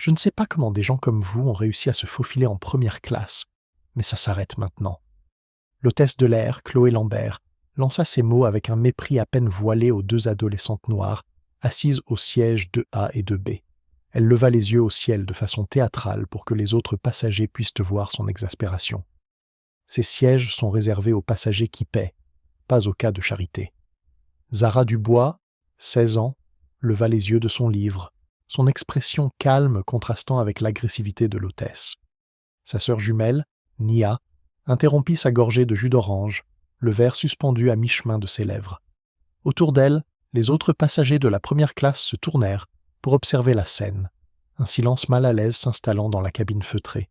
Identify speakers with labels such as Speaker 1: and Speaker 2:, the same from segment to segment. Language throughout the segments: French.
Speaker 1: Je ne sais pas comment des gens comme vous ont réussi à se faufiler en première classe, mais ça s'arrête maintenant. » L'hôtesse de l'air, Chloé Lambert, lança ces mots avec un mépris à peine voilé aux deux adolescentes noires, assises au siège 2A et 2B. Elle leva les yeux au ciel de façon théâtrale pour que les autres passagers puissent voir son exaspération. Ces sièges sont réservés aux passagers qui paient, pas aux cas de charité. Zara Dubois, 16 ans, leva les yeux de son livre, son expression calme contrastant avec l'agressivité de l'hôtesse. Sa sœur jumelle, Nia, interrompit sa gorgée de jus d'orange, le verre suspendu à mi-chemin de ses lèvres. Autour d'elle, les autres passagers de la première classe se tournèrent pour observer la scène, un silence mal à l'aise s'installant dans la cabine feutrée.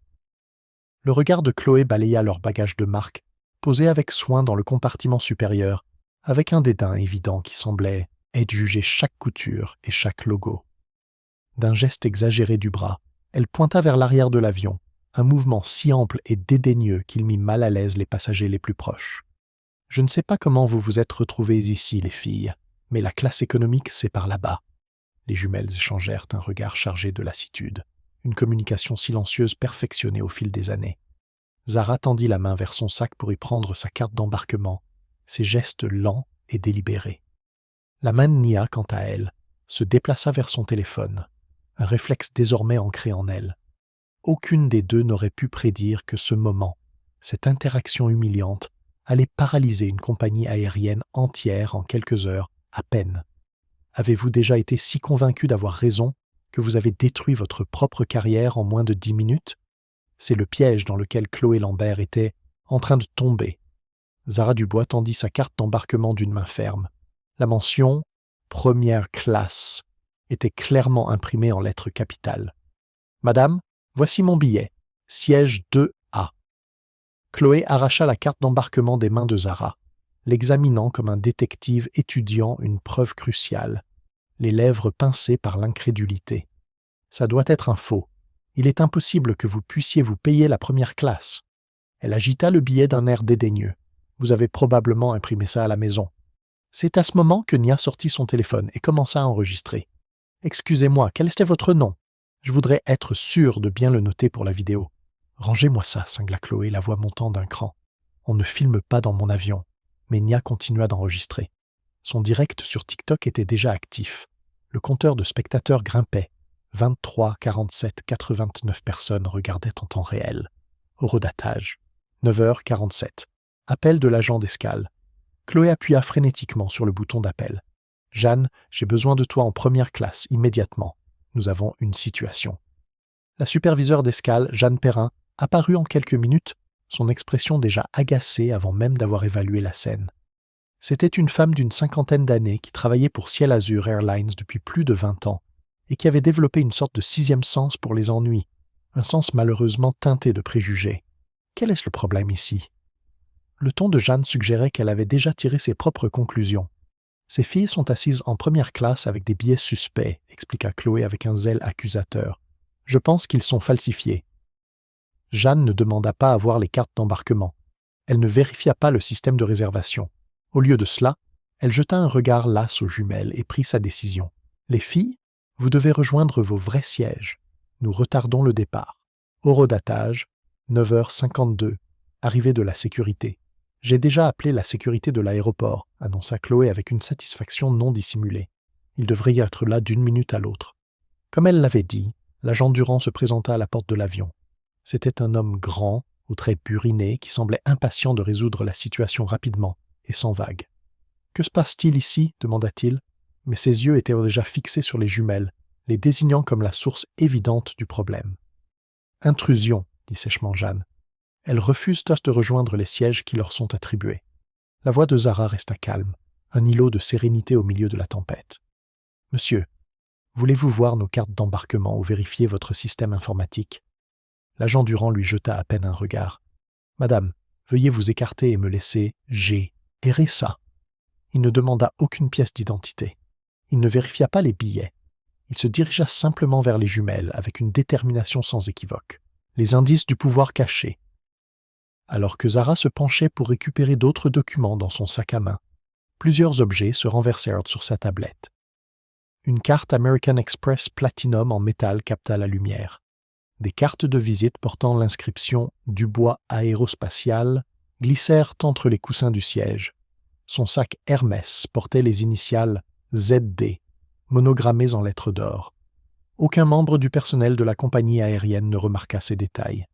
Speaker 1: Le regard de Chloé balaya leurs bagages de marque, posés avec soin dans le compartiment supérieur, avec un dédain évident qui semblait adjuger chaque couture et chaque logo. D'un geste exagéré du bras, elle pointa vers l'arrière de l'avion, un mouvement si ample et dédaigneux qu'il mit mal à l'aise les passagers les plus proches. « Je ne sais pas comment vous vous êtes retrouvées ici, les filles, mais la classe économique, c'est par là-bas. » Les jumelles échangèrent un regard chargé de lassitude, une communication silencieuse perfectionnée au fil des années. Zara tendit la main vers son sac pour y prendre sa carte d'embarquement, ses gestes lents et délibérés. La main de Nia, quant à elle, se déplaça vers son téléphone, un réflexe désormais ancré en elle. Aucune des deux n'aurait pu prédire que ce moment, cette interaction humiliante, allait paralyser une compagnie aérienne entière en quelques heures, à peine. Avez-vous déjà été si convaincu d'avoir raison que vous avez détruit votre propre carrière en moins de 10 minutes? C'est le piège dans lequel Chloé Lambert était en train de tomber. Zara Dubois tendit sa carte d'embarquement d'une main ferme. La mention « Première classe » était clairement imprimée en lettres capitales. « Madame, voici mon billet, siège 2A. » Chloé arracha la carte d'embarquement des mains de Zara, l'examinant comme un détective étudiant une preuve cruciale, les lèvres pincées par l'incrédulité. « Ça doit être un faux. Il est impossible que vous puissiez vous payer la première classe. » Elle agita le billet d'un air dédaigneux. « Vous avez probablement imprimé ça à la maison. » C'est à ce moment que Nia sortit son téléphone et commença à enregistrer. « Excusez-moi, quel était votre nom? Je voudrais être sûr de bien le noter pour la vidéo. »« Rangez-moi ça, » cingla Chloé, la voix montant d'un cran. « On ne filme pas dans mon avion. » Mais Nia continua d'enregistrer. Son direct sur TikTok était déjà actif. Le compteur de spectateurs grimpait. 23, 47, 89 personnes regardaient en temps réel. Horodatage. 9h47. Appel de l'agent d'escale. Chloé appuya frénétiquement sur le bouton d'appel. « Jeanne, j'ai besoin de toi en première classe, immédiatement. Nous avons une situation. » La superviseure d'escale, Jeanne Perrin, apparut en quelques minutes, son expression déjà agacée avant même d'avoir évalué la scène. C'était une femme d'une 50aine d'années qui travaillait pour Ciel Azur Airlines depuis plus de 20 ans et qui avait développé une sorte de 6e sens pour les ennuis, un sens malheureusement teinté de préjugés. Quel est-ce le problème ici? Le ton de Jeanne suggérait qu'elle avait déjà tiré ses propres conclusions. « Ces filles sont assises en première classe avec des billets suspects, » expliqua Chloé avec un zèle accusateur. « Je pense qu'ils sont falsifiés. » Jeanne ne demanda pas à voir les cartes d'embarquement. Elle ne vérifia pas le système de réservation. Au lieu de cela, elle jeta un regard las aux jumelles et prit sa décision. « Les filles, vous devez rejoindre vos vrais sièges. Nous retardons le départ. Horodatage, 9h52, arrivée de la sécurité. J'ai déjà appelé la sécurité de l'aéroport, » annonça Chloé avec une satisfaction non dissimulée. Il devrait y être là d'une minute à l'autre. Comme elle l'avait dit, l'agent Durand se présenta à la porte de l'avion. C'était un homme grand, aux traits burinés, qui semblait impatient de résoudre la situation rapidement et sans vague. « Que se passe-t-il ici » demanda-t-il, mais ses yeux étaient déjà fixés sur les jumelles, les désignant comme la source évidente du problème. « Intrusion » dit sèchement Jeanne. Elles refusent tous de rejoindre les sièges qui leur sont attribués. La voix de Zara resta calme, un îlot de sérénité au milieu de la tempête. « Monsieur, voulez-vous voir nos cartes d'embarquement ou vérifier votre système informatique ?» L'agent Durand lui jeta à peine un regard. « Madame, veuillez vous écarter et me laisser errer ça. » Il ne demanda aucune pièce d'identité. Il ne vérifia pas les billets. Il se dirigea simplement vers les jumelles avec une détermination sans équivoque. Les indices du pouvoir caché. Alors que Zara se penchait pour récupérer d'autres documents dans son sac à main, plusieurs objets se renversèrent sur sa tablette. Une carte American Express Platinum en métal capta la lumière. Des cartes de visite portant l'inscription « Dubois aérospatial » glissèrent entre les coussins du siège. Son sac Hermès portait les initiales ZD, monogrammées en lettres d'or. Aucun membre du personnel de la compagnie aérienne ne remarqua ces détails.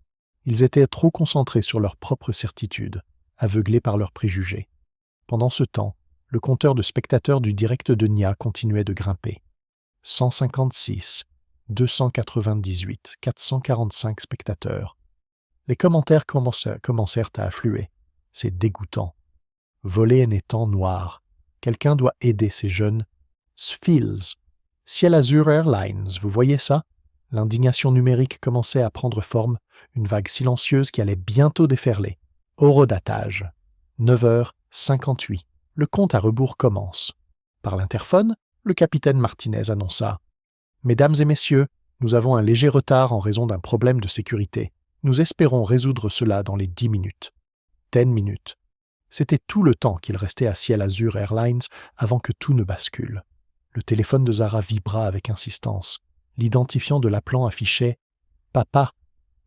Speaker 1: Ils étaient trop concentrés sur leur propre certitude, aveuglés par leurs préjugés. Pendant ce temps, le compteur de spectateurs du direct de Nia continuait de grimper. 156, 298, 445 spectateurs. Les commentaires commencèrent à affluer. C'est dégoûtant. Voler en étant noir. Quelqu'un doit aider ces jeunes. Sfils. Ciel Azur Airlines, vous voyez ça? L'indignation numérique commençait à prendre forme, une vague silencieuse qui allait bientôt déferler. Horodatage. 9h58. Le compte à rebours commence. Par l'interphone, le capitaine Martinez annonça « Mesdames et messieurs, nous avons un léger retard en raison d'un problème de sécurité. Nous espérons résoudre cela dans les 10 minutes. » 10 minutes. C'était tout le temps qu'il restait à Ciel Azur Airlines avant que tout ne bascule. Le téléphone de Zara vibra avec insistance. L'identifiant de l'appelant affichait « Papa »,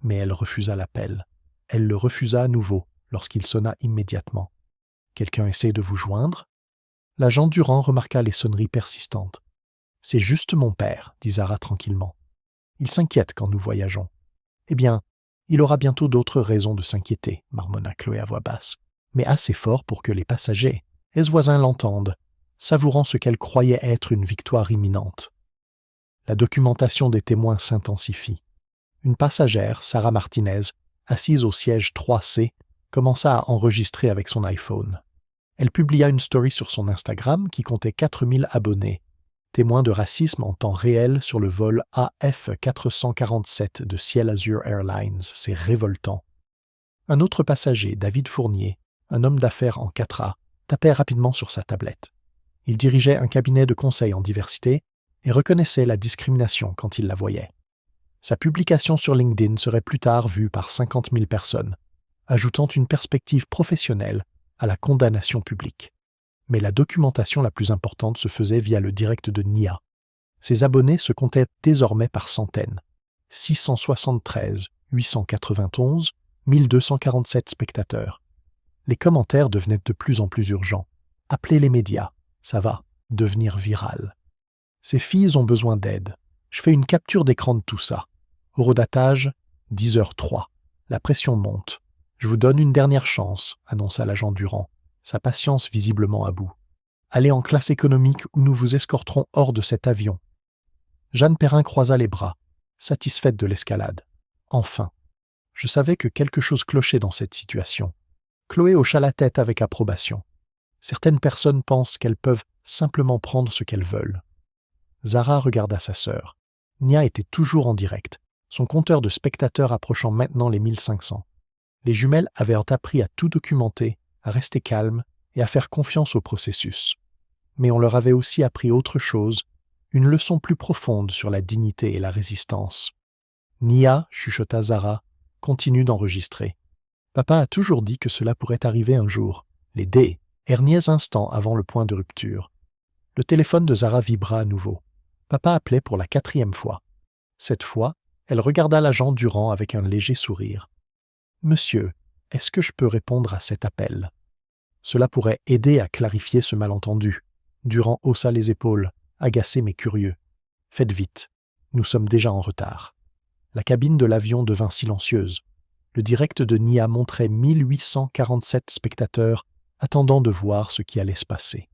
Speaker 1: mais elle refusa l'appel. Elle le refusa à nouveau lorsqu'il sonna immédiatement. « Quelqu'un essaie de vous joindre ?» L'agent Durand remarqua les sonneries persistantes. « C'est juste mon père, » dit Zara tranquillement. « Il s'inquiète quand nous voyageons. »« Eh bien, il aura bientôt d'autres raisons de s'inquiéter, » marmonna Chloé à voix basse, mais assez fort pour que les passagers et ce voisin l'entendent, savourant ce qu'elle croyait être une victoire imminente. La documentation des témoins s'intensifie. Une passagère, Sarah Martinez, assise au siège 3C, commença à enregistrer avec son iPhone. Elle publia une story sur son Instagram qui comptait 4000 abonnés, témoins de racisme en temps réel sur le vol AF447 de Ciel Azur Airlines. C'est révoltant. Un autre passager, David Fournier, un homme d'affaires en 4A, tapait rapidement sur sa tablette. Il dirigeait un cabinet de conseil en diversité et reconnaissait la discrimination quand il la voyait. Sa publication sur LinkedIn serait plus tard vue par 50 000 personnes, ajoutant une perspective professionnelle à la condamnation publique. Mais la documentation la plus importante se faisait via le direct de Nia. Ses abonnés se comptaient désormais par centaines. 673, 891, 1247 spectateurs. Les commentaires devenaient de plus en plus urgents. Appelez les médias. Ça va devenir viral. Ces filles ont besoin d'aide. Je fais une capture d'écran de tout ça. Horodatage, 10h03. La pression monte. Je vous donne une dernière chance, annonça l'agent Durand, sa patience visiblement à bout. Allez en classe économique où nous vous escorterons hors de cet avion. Jeanne Perrin croisa les bras, satisfaite de l'escalade. Enfin. Je savais que quelque chose clochait dans cette situation. Chloé hocha la tête avec approbation. Certaines personnes pensent qu'elles peuvent simplement prendre ce qu'elles veulent. Zara regarda sa sœur. Nia était toujours en direct, son compteur de spectateurs approchant maintenant les 1500. Les jumelles avaient appris à tout documenter, à rester calmes et à faire confiance au processus. Mais on leur avait aussi appris autre chose, une leçon plus profonde sur la dignité et la résistance. Nia, chuchota Zara, continue d'enregistrer. Papa a toujours dit que cela pourrait arriver un jour. Les derniers instants avant le point de rupture. Le téléphone de Zara vibra à nouveau. Papa appelait pour la 4e fois. Cette fois, elle regarda l'agent Durand avec un léger sourire. « Monsieur, est-ce que je peux répondre à cet appel ?» Cela pourrait aider à clarifier ce malentendu. Durand haussa les épaules, agacé mais curieux. « Faites vite, nous sommes déjà en retard. » La cabine de l'avion devint silencieuse. Le direct de Nia montrait 1847 spectateurs attendant de voir ce qui allait se passer.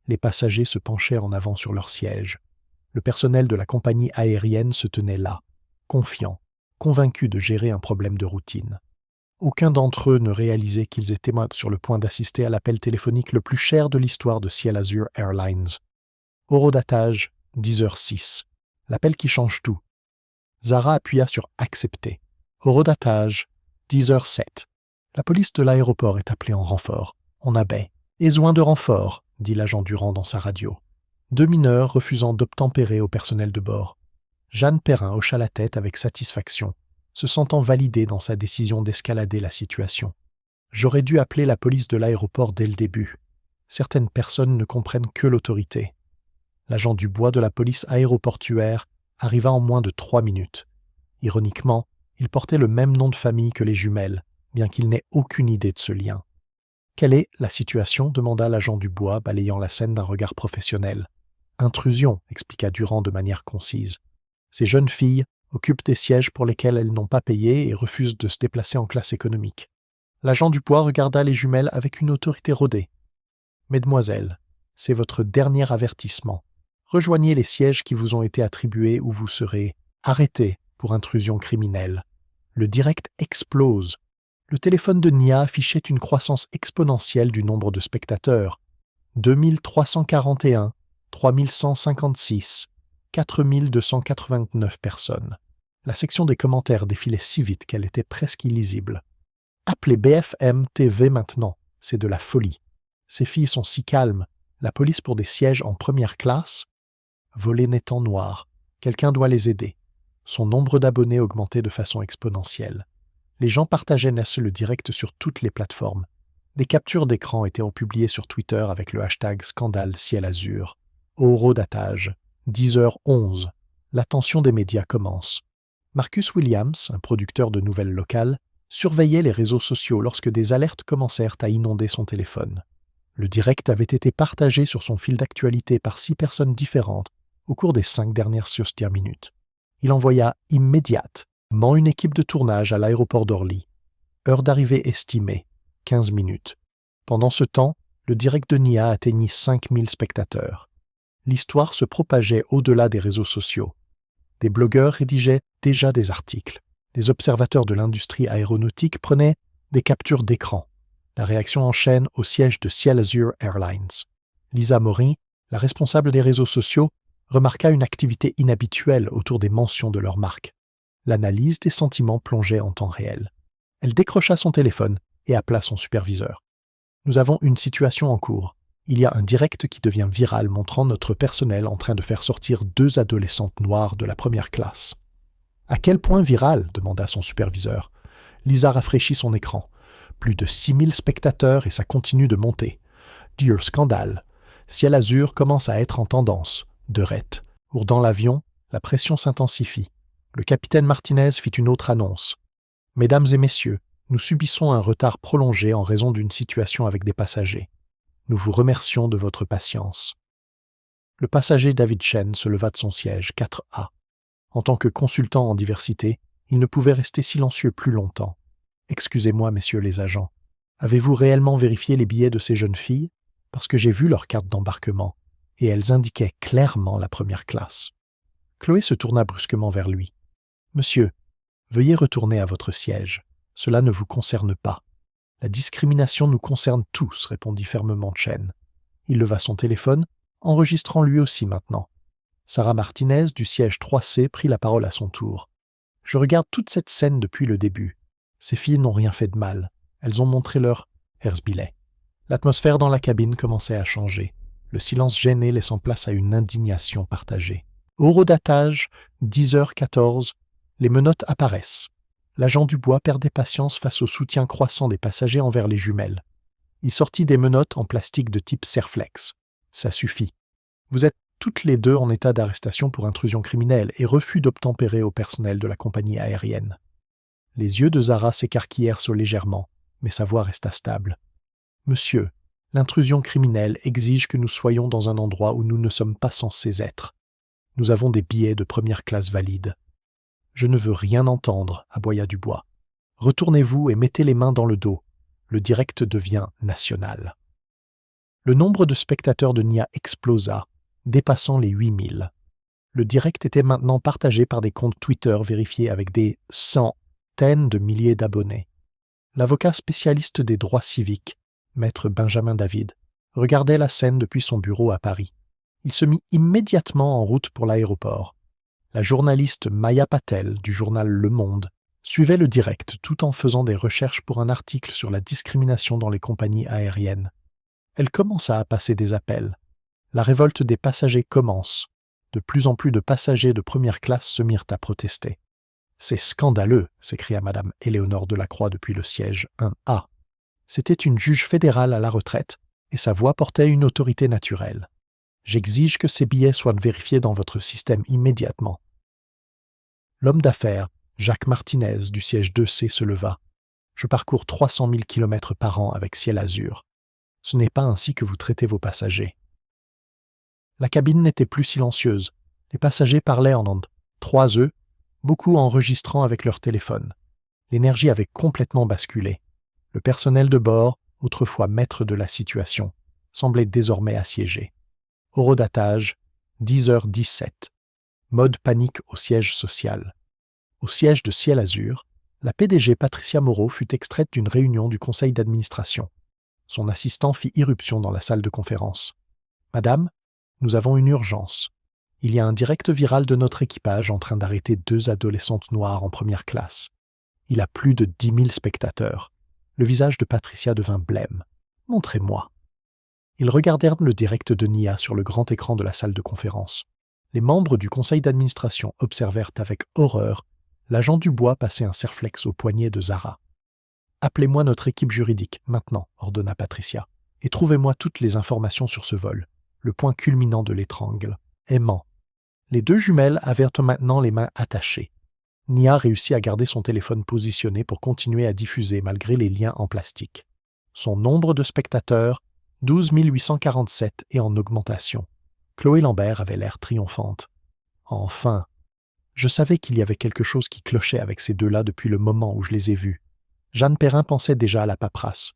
Speaker 1: Les passagers se penchaient en avant sur leurs sièges. Le personnel de la compagnie aérienne se tenait là, confiant, convaincu de gérer un problème de routine. Aucun d'entre eux ne réalisait qu'ils étaient sur le point d'assister à l'appel téléphonique le plus cher de l'histoire de Ciel Azur Airlines. Horodatage, 10h06. L'appel qui change tout. Zara appuya sur « Accepter ». Horodatage, 10h07. La police de l'aéroport est appelée en renfort. On abat. « Besoin de renfort », dit l'agent Durand dans sa radio. 2 mineurs refusant d'obtempérer au personnel de bord. Jeanne Perrin hocha la tête avec satisfaction, se sentant validée dans sa décision d'escalader la situation. « J'aurais dû appeler la police de l'aéroport dès le début. Certaines personnes ne comprennent que l'autorité. » L'agent Dubois de la police aéroportuaire arriva en moins de 3 minutes. Ironiquement, il portait le même nom de famille que les jumelles, bien qu'il n'ait aucune idée de ce lien. « Quelle est la situation » demanda l'agent Dubois, balayant la scène d'un regard professionnel. « Intrusion » expliqua Durand de manière concise. « Ces jeunes filles occupent des sièges pour lesquels elles n'ont pas payé et refusent de se déplacer en classe économique. » L'agent Dubois regarda les jumelles avec une autorité rodée. « Mesdemoiselles, c'est votre dernier avertissement. Rejoignez les sièges qui vous ont été attribués ou vous serez arrêtés pour intrusion criminelle. » Le direct explose. Le téléphone de Nia affichait une croissance exponentielle du nombre de spectateurs. 2341, 3156, 4289 personnes. La section des commentaires défilait si vite qu'elle était presque illisible. « Appelez BFM TV maintenant, c'est de la folie. Ces filles sont si calmes. La police pour des sièges en première classe ? Voler n'étant noir. Quelqu'un doit les aider. » Son nombre d'abonnés augmentait de façon exponentielle. Les gens partageaient le direct sur toutes les plateformes. Des captures d'écran étaient republiées sur Twitter avec le hashtag Scandale Ciel Azur. Horodatage. 10h11. L'attention des médias commence. Marcus Williams, un producteur de nouvelles locales, surveillait les réseaux sociaux lorsque des alertes commencèrent à inonder son téléphone. Le direct avait été partagé sur son fil d'actualité par 6 personnes différentes au cours des 5 dernières minutes. Il envoya immédiatement une équipe de tournage à l'aéroport d'Orly. Heure d'arrivée estimée, 15 minutes. Pendant ce temps, le direct de Nia atteignit 5000 spectateurs. L'histoire se propageait au-delà des réseaux sociaux. Des blogueurs rédigeaient déjà des articles. Les observateurs de l'industrie aéronautique prenaient des captures d'écran. La réaction en chaîne au siège de Ciel Azur Airlines. Lisa Mori, la responsable des réseaux sociaux, remarqua une activité inhabituelle autour des mentions de leur marque. L'analyse des sentiments plongeait en temps réel. Elle décrocha son téléphone et appela son superviseur. « Nous avons une situation en cours. Il y a un direct qui devient viral montrant notre personnel en train de faire sortir 2 adolescentes noires de la première classe. »« À quel point viral ?» demanda son superviseur. Lisa rafraîchit son écran. Plus de 6000 spectateurs et ça continue de monter. Dire scandale. Ciel Azur commence à être en tendance. De rette. Dans l'avion, la pression s'intensifie. Le capitaine Martinez fit une autre annonce. « Mesdames et messieurs, nous subissons un retard prolongé en raison d'une situation avec des passagers. Nous vous remercions de votre patience. » Le passager David Chen se leva de son siège 4A. En tant que consultant en diversité, il ne pouvait rester silencieux plus longtemps. « Excusez-moi, messieurs les agents. Avez-vous réellement vérifié les billets de ces jeunes filles ? Parce que j'ai vu leur carte d'embarquement. Et elles indiquaient clairement la première classe. » Chloé se tourna brusquement vers lui. « Monsieur, veuillez retourner à votre siège. Cela ne vous concerne pas. La discrimination nous concerne tous, répondit fermement Chen. Il leva son téléphone, enregistrant lui aussi maintenant. Sarah Martinez, du siège 3C, prit la parole à son tour. « Je regarde toute cette scène depuis le début. Ces filles n'ont rien fait de mal. Elles ont montré leur Herzbillet. » L'atmosphère dans la cabine commençait à changer. Le silence gêné laissant place à une indignation partagée. Horodatage, 10h14, les menottes apparaissent. L'agent Dubois perdait patience face au soutien croissant des passagers envers les jumelles. Il sortit des menottes en plastique de type Serflex. Ça suffit. Vous êtes toutes les deux en état d'arrestation pour intrusion criminelle et refus d'obtempérer au personnel de la compagnie aérienne. Les yeux de Zara s'écarquillèrent légèrement, mais sa voix resta stable. « Monsieur, l'intrusion criminelle exige que nous soyons dans un endroit où nous ne sommes pas censés être. Nous avons des billets de première classe valides. »« Je ne veux rien entendre, » aboya Dubois. « Retournez-vous et mettez les mains dans le dos. Le direct devient national. » Le nombre de spectateurs de Nia explosa, dépassant les 8000. Le direct était maintenant partagé par des comptes Twitter vérifiés avec des centaines de milliers d'abonnés. L'avocat spécialiste des droits civiques, Maître Benjamin David, regardait la scène depuis son bureau à Paris. Il se mit immédiatement en route pour l'aéroport. La journaliste Maya Patel, du journal Le Monde, suivait le direct tout en faisant des recherches pour un article sur la discrimination dans les compagnies aériennes. Elle commença à passer des appels. La révolte des passagers commence. De plus en plus de passagers de première classe se mirent à protester. « C'est scandaleux !» s'écria Madame Éléonore Delacroix depuis le siège 1A. C'était une juge fédérale à la retraite, et sa voix portait une autorité naturelle. J'exige que ces billets soient vérifiés dans votre système immédiatement. » L'homme d'affaires, Jacques Martinez, du siège 2C, se leva. « Je parcours 300 000 km par an avec Ciel Azur. Ce n'est pas ainsi que vous traitez vos passagers. » La cabine n'était plus silencieuse. Les passagers parlaient en ondes. 3 œufs, beaucoup enregistrant avec leur téléphone. L'énergie avait complètement basculé. Le personnel de bord, autrefois maître de la situation, semblait désormais assiégé. Horodatage, 10h17. Mode panique au siège social. Au siège de Ciel Azur, la PDG Patricia Moreau fut extraite d'une réunion du conseil d'administration. Son assistant fit irruption dans la salle de conférence. « Madame, nous avons une urgence. Il y a un direct viral de notre équipage en train d'arrêter 2 adolescentes noires en première classe. Il a plus de 10 000 spectateurs. » Le visage de Patricia devint blême. « Montrez-moi. » Ils regardèrent le direct de Nia sur le grand écran de la salle de conférence. Les membres du conseil d'administration observèrent avec horreur l'agent Dubois passer un serflex au poignet de Zara. « Appelez-moi notre équipe juridique, maintenant, » ordonna Patricia, « et trouvez-moi toutes les informations sur ce vol, le point culminant de l'étrangle. Aimant. » Les 2 jumelles avaient maintenant les mains attachées. Nia réussit à garder son téléphone positionné pour continuer à diffuser malgré les liens en plastique. Son nombre de spectateurs, 12 847 et en augmentation. Chloé Lambert avait l'air triomphante. Enfin, je savais qu'il y avait quelque chose qui clochait avec ces 2-là depuis le moment où je les ai vus. Jeanne Perrin pensait déjà à la paperasse.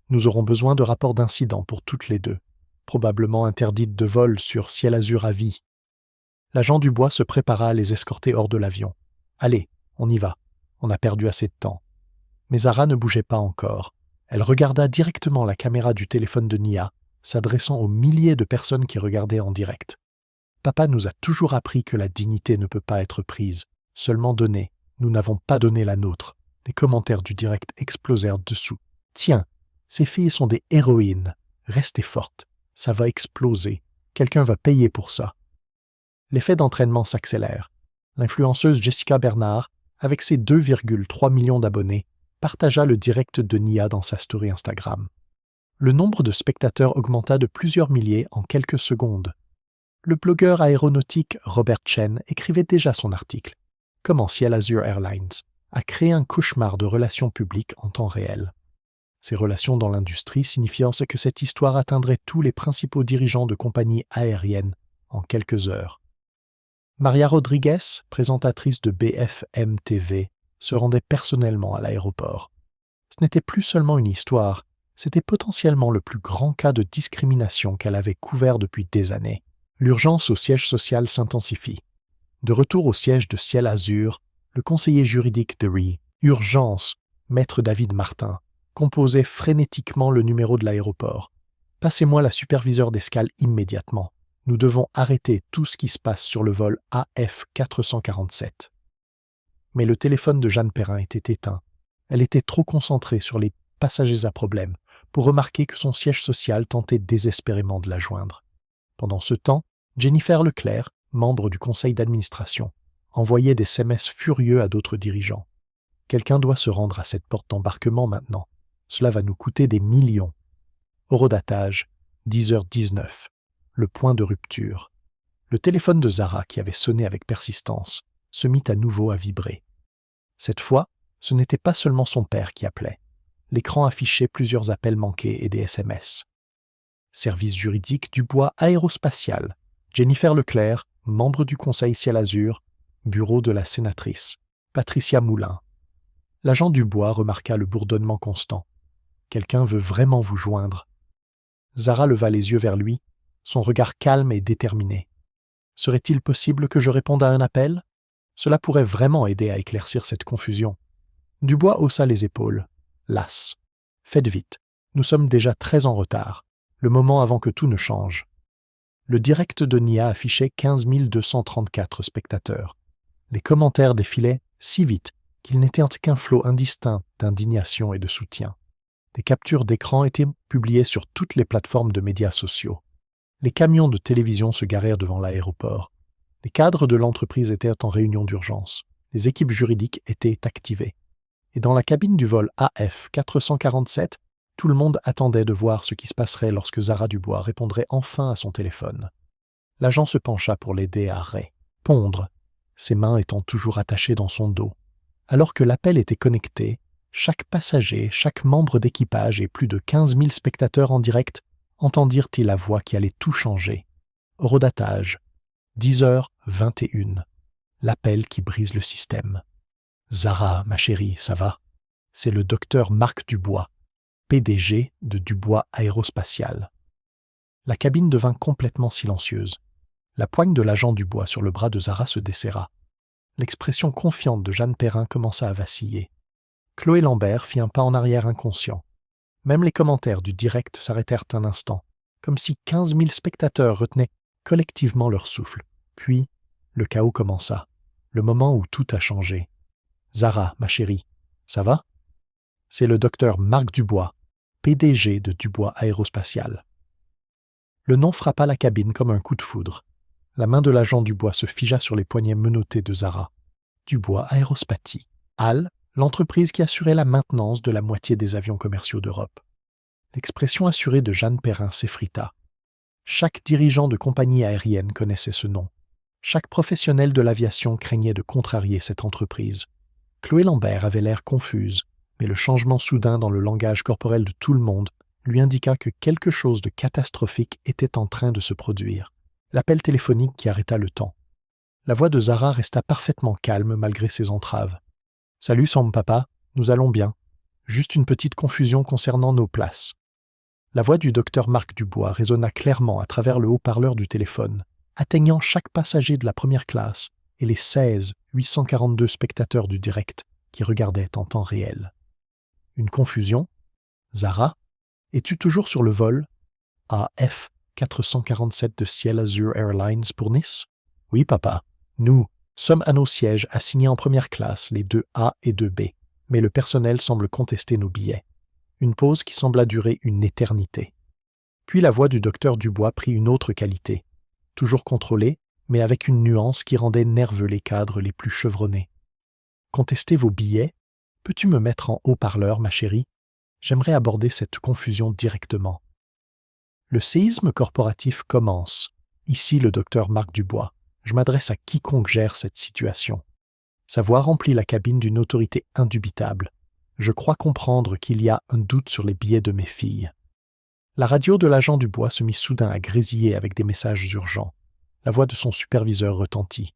Speaker 1: Nous aurons besoin de rapports d'incident pour toutes les 2, probablement interdites de vol sur Ciel Azur à vie. L'agent Dubois se prépara à les escorter hors de l'avion. « Allez, on y va. On a perdu assez de temps. » Mais Zara ne bougeait pas encore. Elle regarda directement la caméra du téléphone de Nia, s'adressant aux milliers de personnes qui regardaient en direct. « Papa nous a toujours appris que la dignité ne peut pas être prise, seulement donnée. Nous n'avons pas donné la nôtre. » Les commentaires du direct explosèrent dessous. « Tiens, ces filles sont des héroïnes. Restez fortes. Ça va exploser. Quelqu'un va payer pour ça. » L'effet d'entraînement s'accélère. L'influenceuse Jessica Bernard, avec ses 2,3 millions d'abonnés, partagea le direct de Nia dans sa story Instagram. Le nombre de spectateurs augmenta de plusieurs milliers en quelques secondes. Le blogueur aéronautique Robert Chen écrivait déjà son article « Comment Ciel Azur Airlines a créé un cauchemar de relations publiques en temps réel ». Ces relations dans l'industrie signifiant ce que cette histoire atteindrait tous les principaux dirigeants de compagnies aériennes en quelques heures. Maria Rodriguez, présentatrice de BFM TV, se rendait personnellement à l'aéroport. Ce n'était plus seulement une histoire, c'était potentiellement le plus grand cas de discrimination qu'elle avait couvert depuis des années. L'urgence au siège social s'intensifie. De retour au siège de Ciel Azur, le conseiller juridique de RE, Urgence, maître David Martin, composait frénétiquement le numéro de l'aéroport. « Passez-moi la superviseure d'escale immédiatement. Nous devons arrêter tout ce qui se passe sur le vol AF447. » Mais le téléphone de Jeanne Perrin était éteint. Elle était trop concentrée sur les passagers à problème pour remarquer que son siège social tentait désespérément de la joindre. Pendant ce temps, Jennifer Leclerc, membre du conseil d'administration, envoyait des SMS furieux à d'autres dirigeants. « Quelqu'un doit se rendre à cette porte d'embarquement maintenant. Cela va nous coûter des millions. » Horodatage, 10h19. Le point de rupture. Le téléphone de Zara, qui avait sonné avec persistance, se mit à nouveau à vibrer. Cette fois, ce n'était pas seulement son père qui appelait. L'écran affichait plusieurs appels manqués et des SMS. Service juridique Dubois Aérospatial, Jennifer Leclerc, membre du conseil Ciel Azur, bureau de la sénatrice, Patricia Moulin. L'agent Dubois remarqua le bourdonnement constant. « Quelqu'un veut vraiment vous joindre. » Zara leva les yeux vers lui, son regard calme et déterminé. « Serait-il possible que je réponde à un appel ? Cela pourrait vraiment aider à éclaircir cette confusion. » Dubois haussa les épaules, las. « Faites vite, nous sommes déjà très en retard, le moment avant que tout ne change. » Le direct de Nia affichait 15 234 spectateurs. Les commentaires défilaient si vite qu'ils n'étaient qu'un flot indistinct d'indignation et de soutien. Des captures d'écran étaient publiées sur toutes les plateformes de médias sociaux. Les camions de télévision se garèrent devant l'aéroport. Les cadres de l'entreprise étaient en réunion d'urgence. Les équipes juridiques étaient activées. Et dans la cabine du vol AF447, tout le monde attendait de voir ce qui se passerait lorsque Zara Dubois répondrait enfin à son téléphone. L'agent se pencha pour l'aider à répondre, ses mains étant toujours attachées dans son dos. Alors que l'appel était connecté, chaque passager, chaque membre d'équipage et plus de 15 000 spectateurs en direct entendirent-ils la voix qui allait tout changer. Horodatage, 10h21. L'appel qui brise le système. Zara, ma chérie, ça va? C'est le docteur Marc Dubois, PDG de Dubois Aérospatial. La cabine devint complètement silencieuse. La poigne de l'agent Dubois sur le bras de Zara se desserra. L'expression confiante de Jeanne Perrin commença à vaciller. Chloé Lambert fit un pas en arrière inconscient. Même les commentaires du direct s'arrêtèrent un instant, comme si 15 000 spectateurs retenaient collectivement leur souffle. Puis, le chaos commença, le moment où tout a changé. « Zara, ma chérie, ça va? C'est le docteur Marc Dubois, PDG de Dubois Aérospatial. » Le nom frappa la cabine comme un coup de foudre. La main de l'agent Dubois se figea sur les poignets menottés de Zara. Dubois Aérospati, HAL, l'entreprise qui assurait la maintenance de la moitié des avions commerciaux d'Europe. L'expression assurée de Jeanne Perrin s'effrita. Chaque dirigeant de compagnie aérienne connaissait ce nom. Chaque professionnel de l'aviation craignait de contrarier cette entreprise. Chloé Lambert avait l'air confuse, mais le changement soudain dans le langage corporel de tout le monde lui indiqua que quelque chose de catastrophique était en train de se produire. L'appel téléphonique qui arrêta le temps. La voix de Zara resta parfaitement calme malgré ses entraves. « Salut, Sam papa, nous allons bien. Juste une petite confusion concernant nos places. » La voix du docteur Marc Dubois résonna clairement à travers le haut-parleur du téléphone, atteignant chaque passager de la première classe et les 842 spectateurs du direct qui regardaient en temps réel. Une confusion? Zara, es-tu toujours sur le vol AF 447 de Ciel Azur Airlines pour Nice? Oui, papa. Nous sommes à nos sièges assignés en première classe, les 2A et 2B, mais le personnel semble contester nos billets. Une pause qui sembla durer une éternité. Puis la voix du docteur Dubois prit une autre qualité, toujours contrôlée, mais avec une nuance qui rendait nerveux les cadres les plus chevronnés. « Contester vos billets? Peux-tu me mettre en haut-parleur, ma chérie? J'aimerais aborder cette confusion directement. » Le séisme corporatif commence. Ici le docteur Marc Dubois. Je m'adresse à quiconque gère cette situation. Sa voix remplit la cabine d'une autorité indubitable. Je crois comprendre qu'il y a un doute sur les billets de mes filles. La radio de l'agent Dubois se mit soudain à grésiller avec des messages urgents. La voix de son superviseur retentit.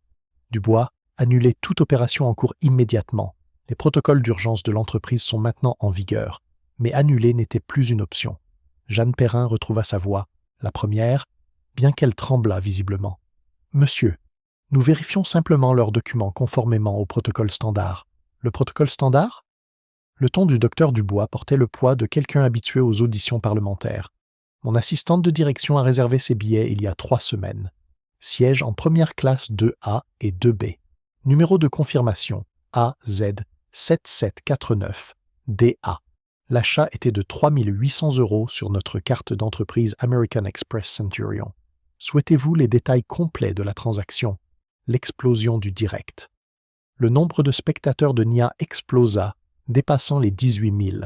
Speaker 1: Dubois, annulez toute opération en cours immédiatement. Les protocoles d'urgence de l'entreprise sont maintenant en vigueur. Mais annuler n'était plus une option. Jeanne Perrin retrouva sa voix, la première, bien qu'elle tremblât visiblement. « Monsieur, nous vérifions simplement leurs documents conformément au protocole standard. » Le protocole standard? Le ton du docteur Dubois portait le poids de quelqu'un habitué aux auditions parlementaires. Mon assistante de direction a réservé ses billets il y a 3 semaines. Siège en première classe 2A et 2B. Numéro de confirmation AZ 7749 DA. L'achat était de 3 800 € sur notre carte d'entreprise American Express Centurion. Souhaitez-vous les détails complets de la transaction? L'explosion du direct. Le nombre de spectateurs de NIA explosa, dépassant les 18 000.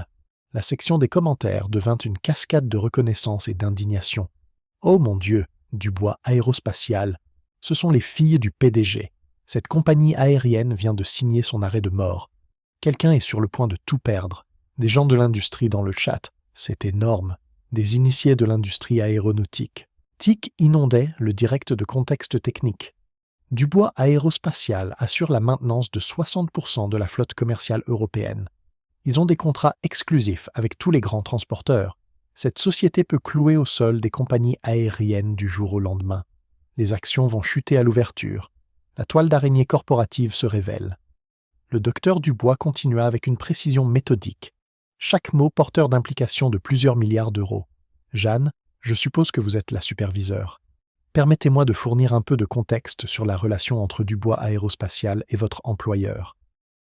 Speaker 1: La section des commentaires devint une cascade de reconnaissance et d'indignation. « Oh mon Dieu, Dubois Aérospatial, ce sont les filles du PDG. Cette compagnie aérienne vient de signer son arrêt de mort. Quelqu'un est sur le point de tout perdre. Des gens de l'industrie dans le chat, c'est énorme. Des initiés de l'industrie aéronautique. TIC inondait le direct de contexte technique. Dubois Aérospatial assure la maintenance de 60% de la flotte commerciale européenne. Ils ont des contrats exclusifs avec tous les grands transporteurs. Cette société peut clouer au sol des compagnies aériennes du jour au lendemain. Les actions vont chuter à l'ouverture. La toile d'araignée corporative se révèle. Le docteur Dubois continua avec une précision méthodique. Chaque mot porteur d'implications de plusieurs milliards d'euros. « Jeanne, je suppose que vous êtes la superviseure. Permettez-moi de fournir un peu de contexte sur la relation entre Dubois Aérospatial et votre employeur. »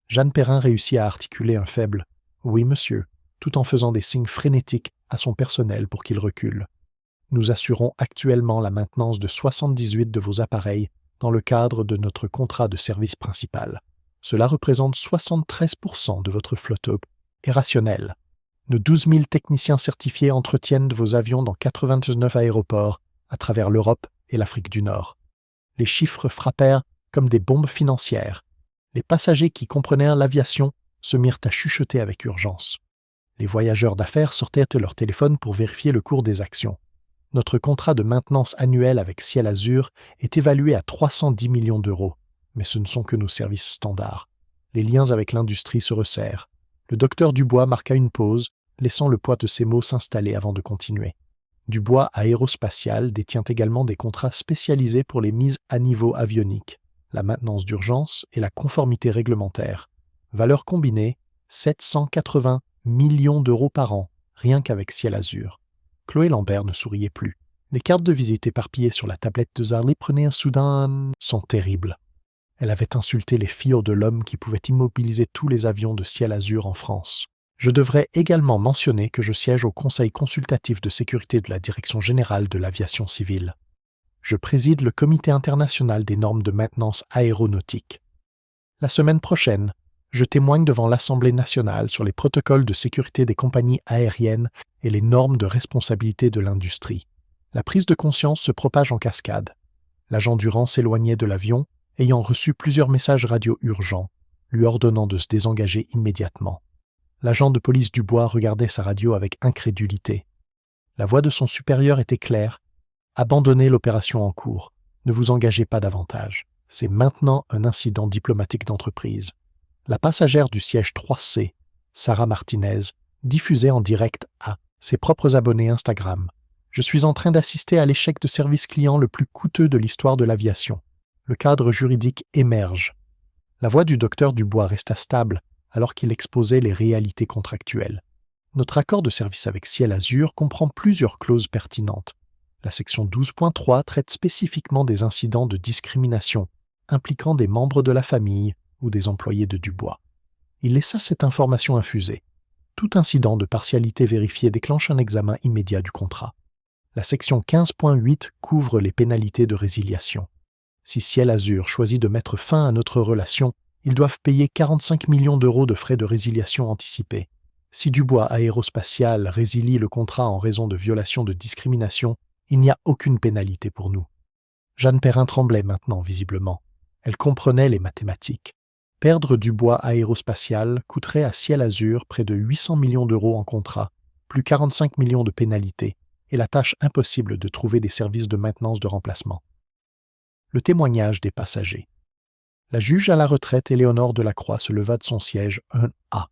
Speaker 1: Jeanne Perrin réussit à articuler un faible « Oui, monsieur », tout en faisant des signes frénétiques à son personnel pour qu'il recule. « Nous assurons actuellement la maintenance de 78 de vos appareils dans le cadre de notre contrat de service principal. Cela représente 73% de votre flotte et rationnel. Nos 12 000 techniciens certifiés entretiennent vos avions dans 99 aéroports à travers l'Europe et l'Afrique du Nord. Les chiffres frappèrent comme des bombes financières. Les passagers qui comprenaient l'aviation se mirent à chuchoter avec urgence. Les voyageurs d'affaires sortaient de leur téléphone pour vérifier le cours des actions. Notre contrat de maintenance annuel avec Ciel Azur est évalué à 310 millions d'euros, mais ce ne sont que nos services standards. Les liens avec l'industrie se resserrent. Le docteur Dubois marqua une pause, laissant le poids de ses mots s'installer avant de continuer. Dubois Aérospatial détient également des contrats spécialisés pour les mises à niveau avioniques, la maintenance d'urgence et la conformité réglementaire. Valeur combinée, 780 millions d'euros par an, rien qu'avec Ciel Azur. Chloé Lambert ne souriait plus. Les cartes de visite éparpillées sur la tablette de Zarly prenaient un soudain son terrible. Elle avait insulté les filles de l'homme qui pouvait immobiliser tous les avions de Ciel Azur en France. Je devrais également mentionner que je siège au Conseil consultatif de sécurité de la Direction générale de l'aviation civile. Je préside le Comité international des normes de maintenance aéronautique. La semaine prochaine, je témoigne devant l'Assemblée nationale sur les protocoles de sécurité des compagnies aériennes et les normes de responsabilité de l'industrie. La prise de conscience se propage en cascade. L'agent Durand s'éloignait de l'avion, ayant reçu plusieurs messages radio urgents, lui ordonnant de se désengager immédiatement. L'agent de police Dubois regardait sa radio avec incrédulité. La voix de son supérieur était claire. « Abandonnez l'opération en cours. Ne vous engagez pas davantage. C'est maintenant un incident diplomatique d'entreprise. » La passagère du siège 3C, Sarah Martinez, diffusait en direct à ses propres abonnés Instagram. « Je suis en train d'assister à l'échec de service client le plus coûteux de l'histoire de l'aviation. Le cadre juridique émerge. » La voix du docteur Dubois resta stable alors qu'il exposait les réalités contractuelles. Notre accord de service avec Ciel Azur comprend plusieurs clauses pertinentes. La section 12.3 traite spécifiquement des incidents de discrimination impliquant des membres de la famille ou des employés de Dubois. Il laissa cette information infuser. Tout incident de partialité vérifiée déclenche un examen immédiat du contrat. La section 15.8 couvre les pénalités de résiliation. Si Ciel Azur choisit de mettre fin à notre relation, ils doivent payer 45 millions d'euros de frais de résiliation anticipés. Si Dubois Aérospatial résilie le contrat en raison de violation de discrimination, il n'y a aucune pénalité pour nous. Jeanne Perrin tremblait maintenant, visiblement. Elle comprenait les mathématiques. Perdre Dubois Aérospatial coûterait à Ciel Azur près de 800 millions d'euros en contrat, plus 45 millions de pénalités, et la tâche impossible de trouver des services de maintenance de remplacement. Le témoignage des passagers. La juge à la retraite Éléonore Delacroix se leva de son siège 1A.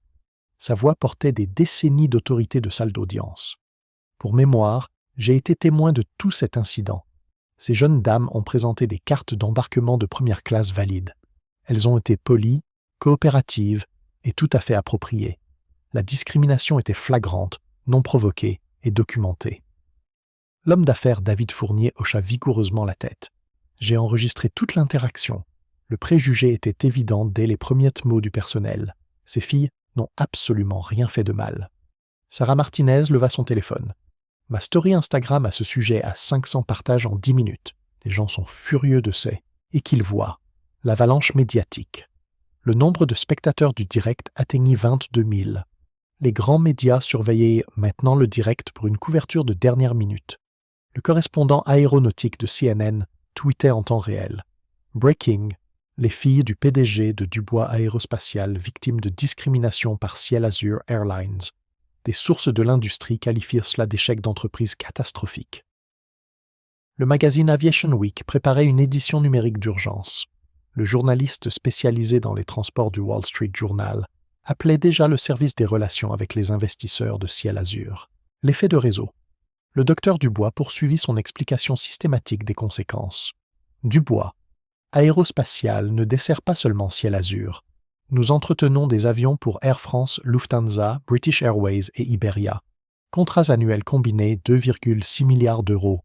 Speaker 1: Sa voix portait des décennies d'autorité de salle d'audience. Pour mémoire, j'ai été témoin de tout cet incident. Ces jeunes dames ont présenté des cartes d'embarquement de première classe valides. Elles ont été polies, coopératives et tout à fait appropriées. La discrimination était flagrante, non provoquée et documentée. L'homme d'affaires David Fournier hocha vigoureusement la tête. J'ai enregistré toute l'interaction. Le préjugé était évident dès les premiers mots du personnel. Ces filles n'ont absolument rien fait de mal. Sarah Martinez leva son téléphone. Ma story Instagram à ce sujet a 500 partages en 10 minutes. Les gens sont furieux de ça et qu'ils voient. L'avalanche médiatique. Le nombre de spectateurs du direct atteignit 22 000. Les grands médias surveillaient maintenant le direct pour une couverture de dernière minute. Le correspondant aéronautique de CNN tweetait en temps réel. Breaking. Les filles du PDG de Dubois Aérospatial victimes de discrimination par Ciel Azur Airlines. Des sources de l'industrie qualifièrent cela d'échec d'entreprise catastrophique. Le magazine Aviation Week préparait une édition numérique d'urgence. Le journaliste spécialisé dans les transports du Wall Street Journal appelait déjà le service des relations avec les investisseurs de Ciel Azur. L'effet de réseau. Le docteur Dubois poursuivit son explication systématique des conséquences. Dubois, Aérospatial ne dessert pas seulement Ciel Azur. Nous entretenons des avions pour Air France, Lufthansa, British Airways et Iberia. Contrats annuels combinés 2,6 milliards d'euros.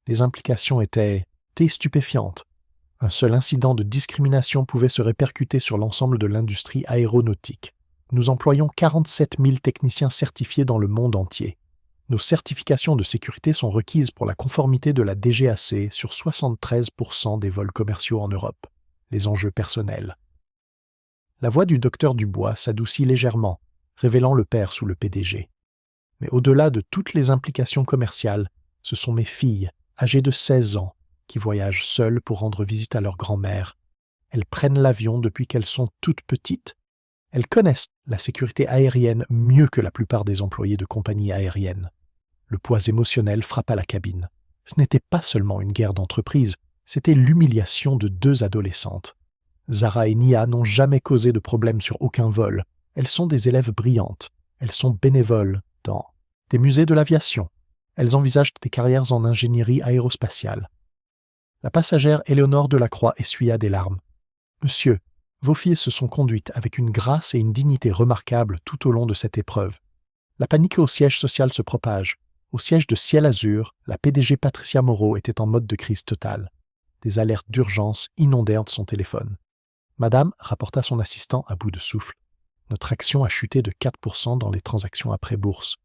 Speaker 1: Les implications étaient stupéfiantes. Un seul incident de discrimination pouvait se répercuter sur l'ensemble de l'industrie aéronautique. Nous employons 47 000 techniciens certifiés dans le monde entier. Nos certifications de sécurité sont requises pour la conformité de la DGAC sur 73% des vols commerciaux en Europe. Les enjeux personnels. La voix du docteur Dubois s'adoucit légèrement, révélant le père sous le PDG. Mais au-delà de toutes les implications commerciales, ce sont mes filles, âgées de 16 ans, qui voyagent seules pour rendre visite à leur grand-mère. Elles prennent l'avion depuis qu'elles sont toutes petites. Elles connaissent la sécurité aérienne mieux que la plupart des employés de compagnies aériennes. Le poids émotionnel frappa la cabine. Ce n'était pas seulement une guerre d'entreprise, c'était l'humiliation de 2 adolescentes. Zara et Nia n'ont jamais causé de problème sur aucun vol. Elles sont des élèves brillantes. Elles sont bénévoles dans des musées de l'aviation. Elles envisagent des carrières en ingénierie aérospatiale. La passagère Éléonore Delacroix essuya des larmes. « Monsieur, vos filles se sont conduites avec une grâce et une dignité remarquables tout au long de cette épreuve. La panique au siège social se propage. Au siège de Ciel Azur, la PDG Patricia Moreau était en mode de crise totale. Des alertes d'urgence inondèrent son téléphone. Madame, rapporta son assistant à bout de souffle, notre action a chuté de 4% dans les transactions après bourse.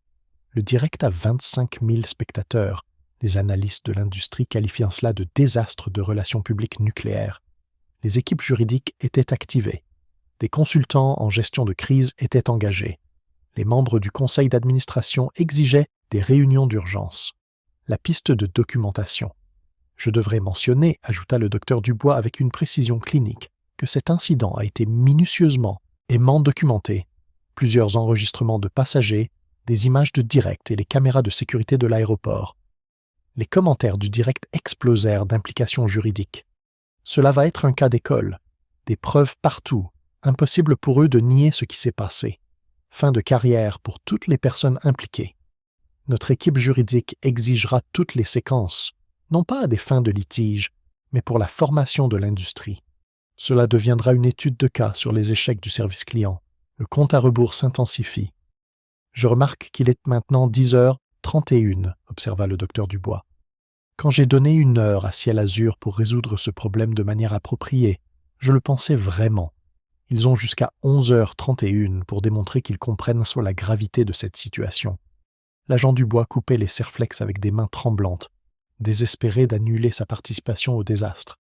Speaker 1: Le direct a 25 000 spectateurs, les analystes de l'industrie qualifiant cela de désastre de relations publiques nucléaires. Les équipes juridiques étaient activées. Des consultants en gestion de crise étaient engagés. Les membres du conseil d'administration exigeaient des réunions d'urgence. La piste de documentation. Je devrais mentionner, ajouta le docteur Dubois avec une précision clinique, que cet incident a été minutieusement et documenté. Plusieurs enregistrements de passagers, des images de direct et les caméras de sécurité de l'aéroport. Les commentaires du direct explosèrent d'implications juridiques. Cela va être un cas d'école. Des preuves partout. Impossible pour eux de nier ce qui s'est passé. Fin de carrière pour toutes les personnes impliquées. Notre équipe juridique exigera toutes les séquences, non pas à des fins de litige, mais pour la formation de l'industrie. Cela deviendra une étude de cas sur les échecs du service client. Le compte à rebours s'intensifie. Je remarque qu'il est maintenant 10h31, observa le docteur Dubois. Quand j'ai donné 1 heure à Ciel Azur pour résoudre ce problème de manière appropriée, je le pensais vraiment. Ils ont jusqu'à 11h31 pour démontrer qu'ils comprennent soit la gravité de cette situation. L'agent Dubois coupait les serflex avec des mains tremblantes, désespéré d'annuler sa participation au désastre.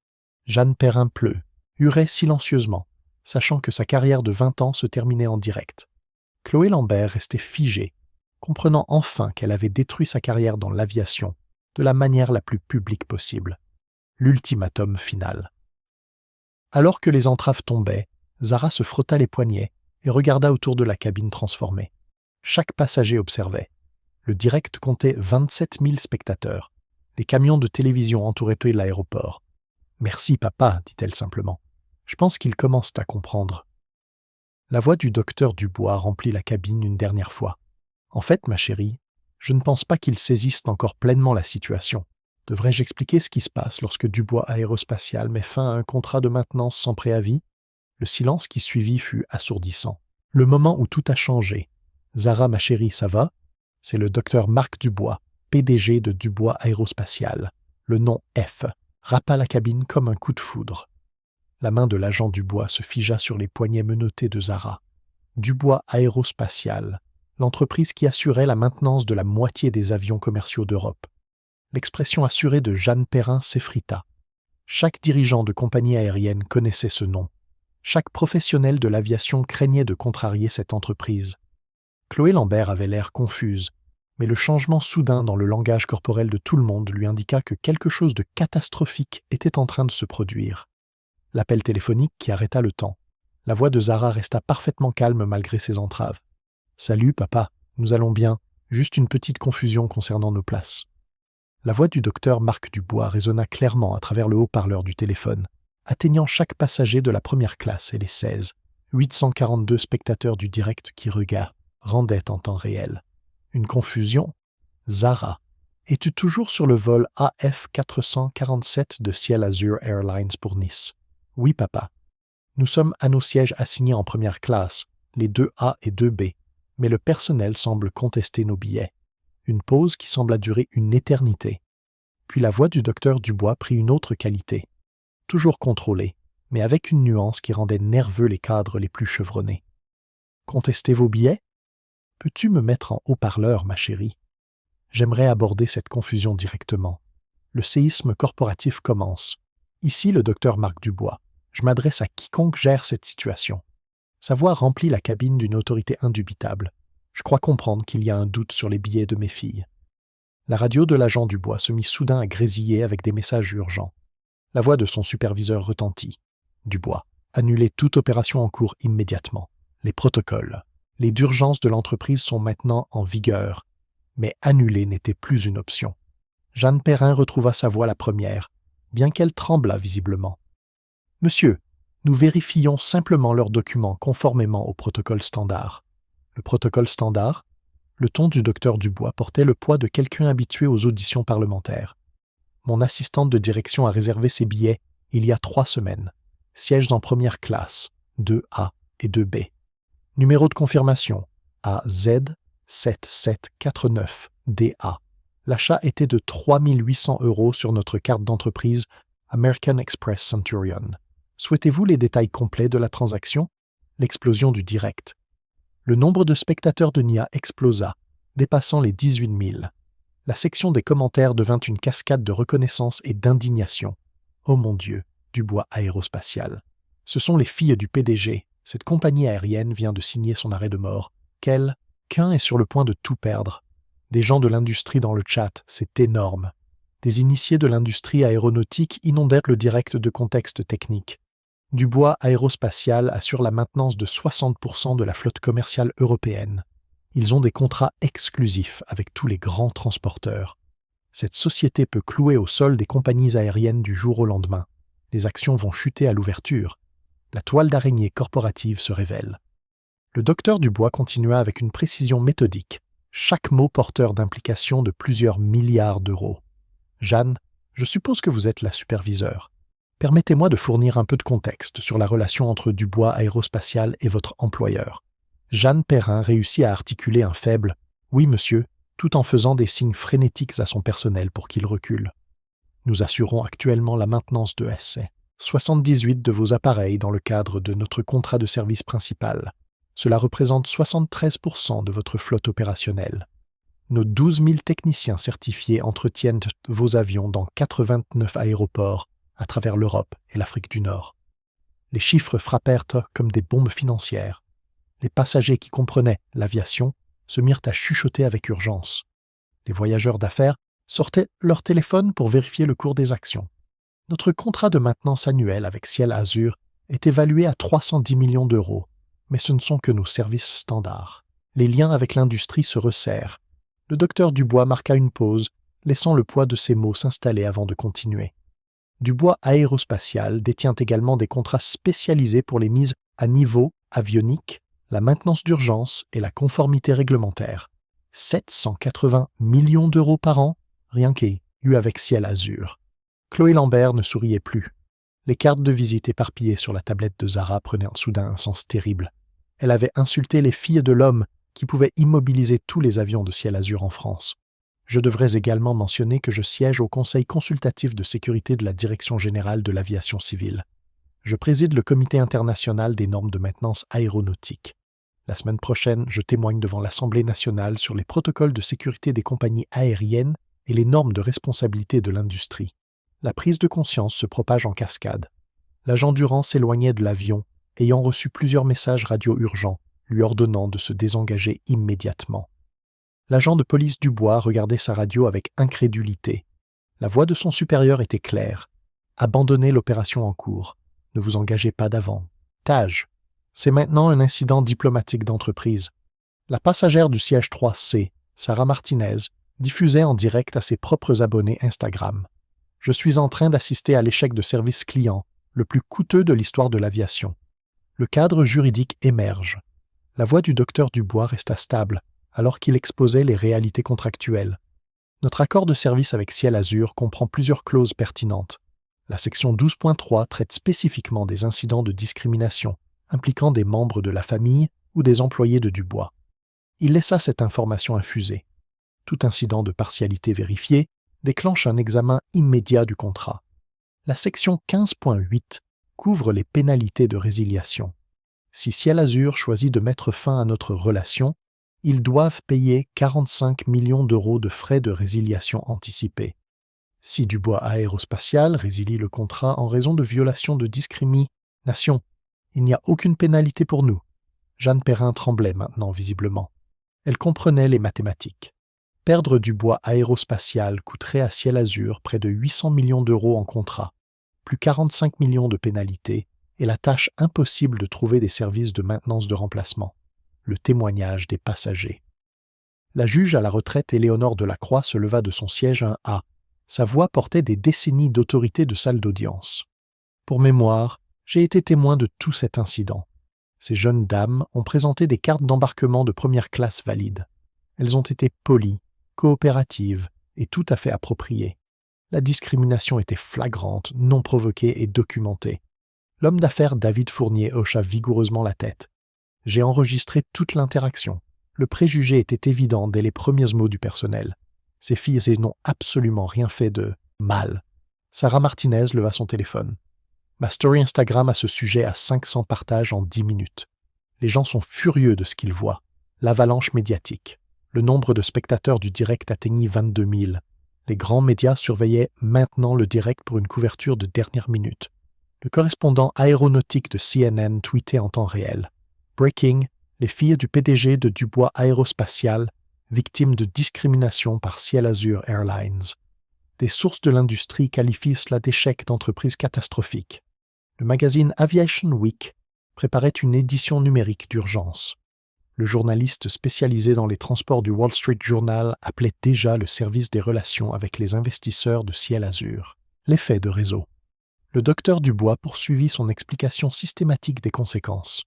Speaker 1: Jeanne Perrin-Pleu hurait silencieusement, sachant que sa carrière de 20 ans se terminait en direct. Chloé Lambert restait figée, comprenant enfin qu'elle avait détruit sa carrière dans l'aviation de la manière la plus publique possible. L'ultimatum final. Alors que les entraves tombaient, Zara se frotta les poignets et regarda autour de la cabine transformée. Chaque passager observait. Le direct comptait 27 000 spectateurs. Les camions de télévision entouraient l'aéroport. « Merci, papa, dit-elle simplement. Je pense qu'ils commencent à comprendre. » La voix du docteur Dubois remplit la cabine une dernière fois. « En fait, ma chérie, je ne pense pas qu'ils saisissent encore pleinement la situation. Devrais-je expliquer ce qui se passe lorsque Dubois Aérospatial met fin à un contrat de maintenance sans préavis ?» Le silence qui suivit fut assourdissant. Le moment où tout a changé. « Zara, ma chérie, ça va ?» C'est le docteur Marc Dubois, PDG de Dubois Aérospatial. Le nom F rapa la cabine comme un coup de foudre. La main de l'agent Dubois se figea sur les poignets menottés de Zara. Dubois Aérospatial, l'entreprise qui assurait la maintenance de la moitié des avions commerciaux d'Europe. L'expression assurée de Jeanne Perrin s'effrita. Chaque dirigeant de compagnie aérienne connaissait ce nom. Chaque professionnel de l'aviation craignait de contrarier cette entreprise. Chloé Lambert avait l'air confuse, mais le changement soudain dans le langage corporel de tout le monde lui indiqua que quelque chose de catastrophique était en train de se produire. L'appel téléphonique qui arrêta le temps. La voix de Zara resta parfaitement calme malgré ses entraves. « Salut, papa, nous allons bien, juste une petite confusion concernant nos places. » La voix du docteur Marc Dubois résonna clairement à travers le haut-parleur du téléphone, atteignant chaque passager de la première classe et les 842 spectateurs du direct qui rendaient en temps réel. Une confusion. Zara, es-tu toujours sur le vol AF 447 de Ciel Azur Airlines pour Nice? Oui, papa. Nous sommes à nos sièges assignés en première classe, les 2A et 2B, mais le personnel semble contester nos billets. Une pause qui sembla durer une éternité. Puis la voix du docteur Dubois prit une autre qualité. Toujours contrôlée, mais avec une nuance qui rendait nerveux les cadres les plus chevronnés. Contester vos billets? Peux-tu me mettre en haut-parleur, ma chérie? J'aimerais aborder cette confusion directement. Le séisme corporatif commence. Ici le docteur Marc Dubois. Je m'adresse à quiconque gère cette situation. Sa voix remplit la cabine d'une autorité indubitable. Je crois comprendre qu'il y a un doute sur les billets de mes filles. La radio de l'agent Dubois se mit soudain à grésiller avec des messages urgents. La voix de son superviseur retentit. Dubois, annulez toute opération en cours immédiatement. Les protocoles, les d'urgence de l'entreprise sont maintenant en vigueur. Mais annuler n'était plus une option. Jeanne Perrin retrouva sa voix la première, bien qu'elle tremblât visiblement. « Monsieur, nous vérifions simplement leurs documents conformément au protocole standard. » Le protocole standard? Le ton du docteur Dubois portait le poids de quelqu'un habitué aux auditions parlementaires. Mon assistante de direction a réservé ses billets il y a 3 semaines. Sièges en première classe, 2A et 2B. Numéro de confirmation, AZ7749DA. L'achat était de 3 800 € sur notre carte d'entreprise American Express Centurion. Souhaitez-vous les détails complets de la transaction? L'explosion du direct. Le nombre de spectateurs de NIA explosa, dépassant les 18 000. La section des commentaires devint une cascade de reconnaissance et d'indignation. Oh mon Dieu, Dubois Aérospatiale. Ce sont les filles du PDG. Cette compagnie aérienne vient de signer son arrêt de mort. Qu'un est sur le point de tout perdre. Des gens de l'industrie dans le chat, c'est énorme. Des initiés de l'industrie aéronautique inondèrent le direct de contexte technique. Dubois Aérospatiale assure la maintenance de 60% de la flotte commerciale européenne. Ils ont des contrats exclusifs avec tous les grands transporteurs. Cette société peut clouer au sol des compagnies aériennes du jour au lendemain. Les actions vont chuter à l'ouverture. La toile d'araignée corporative se révèle. Le docteur Dubois continua avec une précision méthodique, chaque mot porteur d'implications de plusieurs milliards d'euros. « Jeanne, je suppose que vous êtes la superviseure. Permettez-moi de fournir un peu de contexte sur la relation entre Dubois Aérospatiale et votre employeur. » Jeanne Perrin réussit à articuler un faible « Oui, monsieur », tout en faisant des signes frénétiques à son personnel pour qu'il recule. « Nous assurons actuellement la maintenance de 78 de vos appareils dans le cadre de notre contrat de service principal. Cela représente 73% de votre flotte opérationnelle. Nos 12 000 techniciens certifiés entretiennent vos avions dans 89 aéroports à travers l'Europe et l'Afrique du Nord. Les chiffres frappèrent comme des bombes financières. Les passagers qui comprenaient l'aviation se mirent à chuchoter avec urgence. Les voyageurs d'affaires sortaient leur téléphone pour vérifier le cours des actions. Notre contrat de maintenance annuel avec Ciel Azur est évalué à 310 millions d'euros, mais ce ne sont que nos services standards. Les liens avec l'industrie se resserrent. Le docteur Dubois marqua une pause, laissant le poids de ses mots s'installer avant de continuer. Dubois Aérospatiale détient également des contrats spécialisés pour les mises à niveau avioniques, la maintenance d'urgence et la conformité réglementaire. 780 millions d'euros par an, rien qu'eu avec Ciel Azur. Chloé Lambert ne souriait plus. Les cartes de visite éparpillées sur la tablette de Zara prenaient soudain un sens terrible. Elle avait insulté les filles de l'homme qui pouvait immobiliser tous les avions de Ciel Azur en France. Je devrais également mentionner que je siège au Conseil consultatif de sécurité de la Direction générale de l'aviation civile. Je préside le Comité international des normes de maintenance aéronautique. La semaine prochaine, je témoigne devant l'Assemblée nationale sur les protocoles de sécurité des compagnies aériennes et les normes de responsabilité de l'industrie. La prise de conscience se propage en cascade. L'agent Durand s'éloignait de l'avion, ayant reçu plusieurs messages radio urgents, lui ordonnant de se désengager immédiatement. L'agent de police Dubois regardait sa radio avec incrédulité. La voix de son supérieur était claire. « Abandonnez l'opération en cours. Ne vous engagez pas d'avant. Tage. C'est maintenant un incident diplomatique d'entreprise. » La passagère du siège 3C, Sarah Martinez, diffusait en direct à ses propres abonnés Instagram. « Je suis en train d'assister à l'échec de service client, le plus coûteux de l'histoire de l'aviation. » Le cadre juridique émerge. La voix du docteur Dubois resta stable, alors qu'il exposait les réalités contractuelles. Notre accord de service avec Ciel Azur comprend plusieurs clauses pertinentes. La section 12.3 traite spécifiquement des incidents de discrimination impliquant des membres de la famille ou des employés de Dubois. Il laissa cette information infuser. Tout incident de partialité vérifié déclenche un examen immédiat du contrat. La section 15.8 couvre les pénalités de résiliation. Si Ciel Azur choisit de mettre fin à notre relation, ils doivent payer 45 millions d'euros de frais de résiliation anticipés. Si Dubois Aérospatiale résilie le contrat en raison de violation de discrimination, il n'y a aucune pénalité pour nous. Jeanne Perrin tremblait maintenant visiblement. Elle comprenait les mathématiques. Perdre Dubois Aérospatiale coûterait à Ciel Azur près de 800 millions d'euros en contrat, plus 45 millions de pénalités et la tâche impossible de trouver des services de maintenance de remplacement. Le témoignage des passagers. La juge à la retraite Éléonore Delacroix se leva de son siège un A. Sa voix portait des décennies d'autorité de salle d'audience. Pour mémoire, j'ai été témoin de tout cet incident. Ces jeunes dames ont présenté des cartes d'embarquement de première classe valides. Elles ont été polies, coopératives et tout à fait appropriées. La discrimination était flagrante, non provoquée et documentée. L'homme d'affaires David Fournier hocha vigoureusement la tête. J'ai enregistré toute l'interaction. Le préjugé était évident dès les premiers mots du personnel. Ces filles n'ont absolument rien fait de mal. Sarah Martinez leva son téléphone. Ma story Instagram à ce sujet a 500 partages en 10 minutes. Les gens sont furieux de ce qu'ils voient. L'avalanche médiatique. Le nombre de spectateurs du direct atteignit 22 000. Les grands médias surveillaient maintenant le direct pour une couverture de dernière minute. Le correspondant aéronautique de CNN tweetait en temps réel. Breaking, les filles du PDG de Dubois Aérospatiale, victimes de discrimination par Ciel Azur Airlines. Des sources de l'industrie qualifient cela d'échec d'entreprise catastrophique. Le magazine Aviation Week préparait une édition numérique d'urgence. Le journaliste spécialisé dans les transports du Wall Street Journal appelait déjà le service des relations avec les investisseurs de Ciel Azur. L'effet de réseau. Le docteur Dubois poursuivit son explication systématique des conséquences.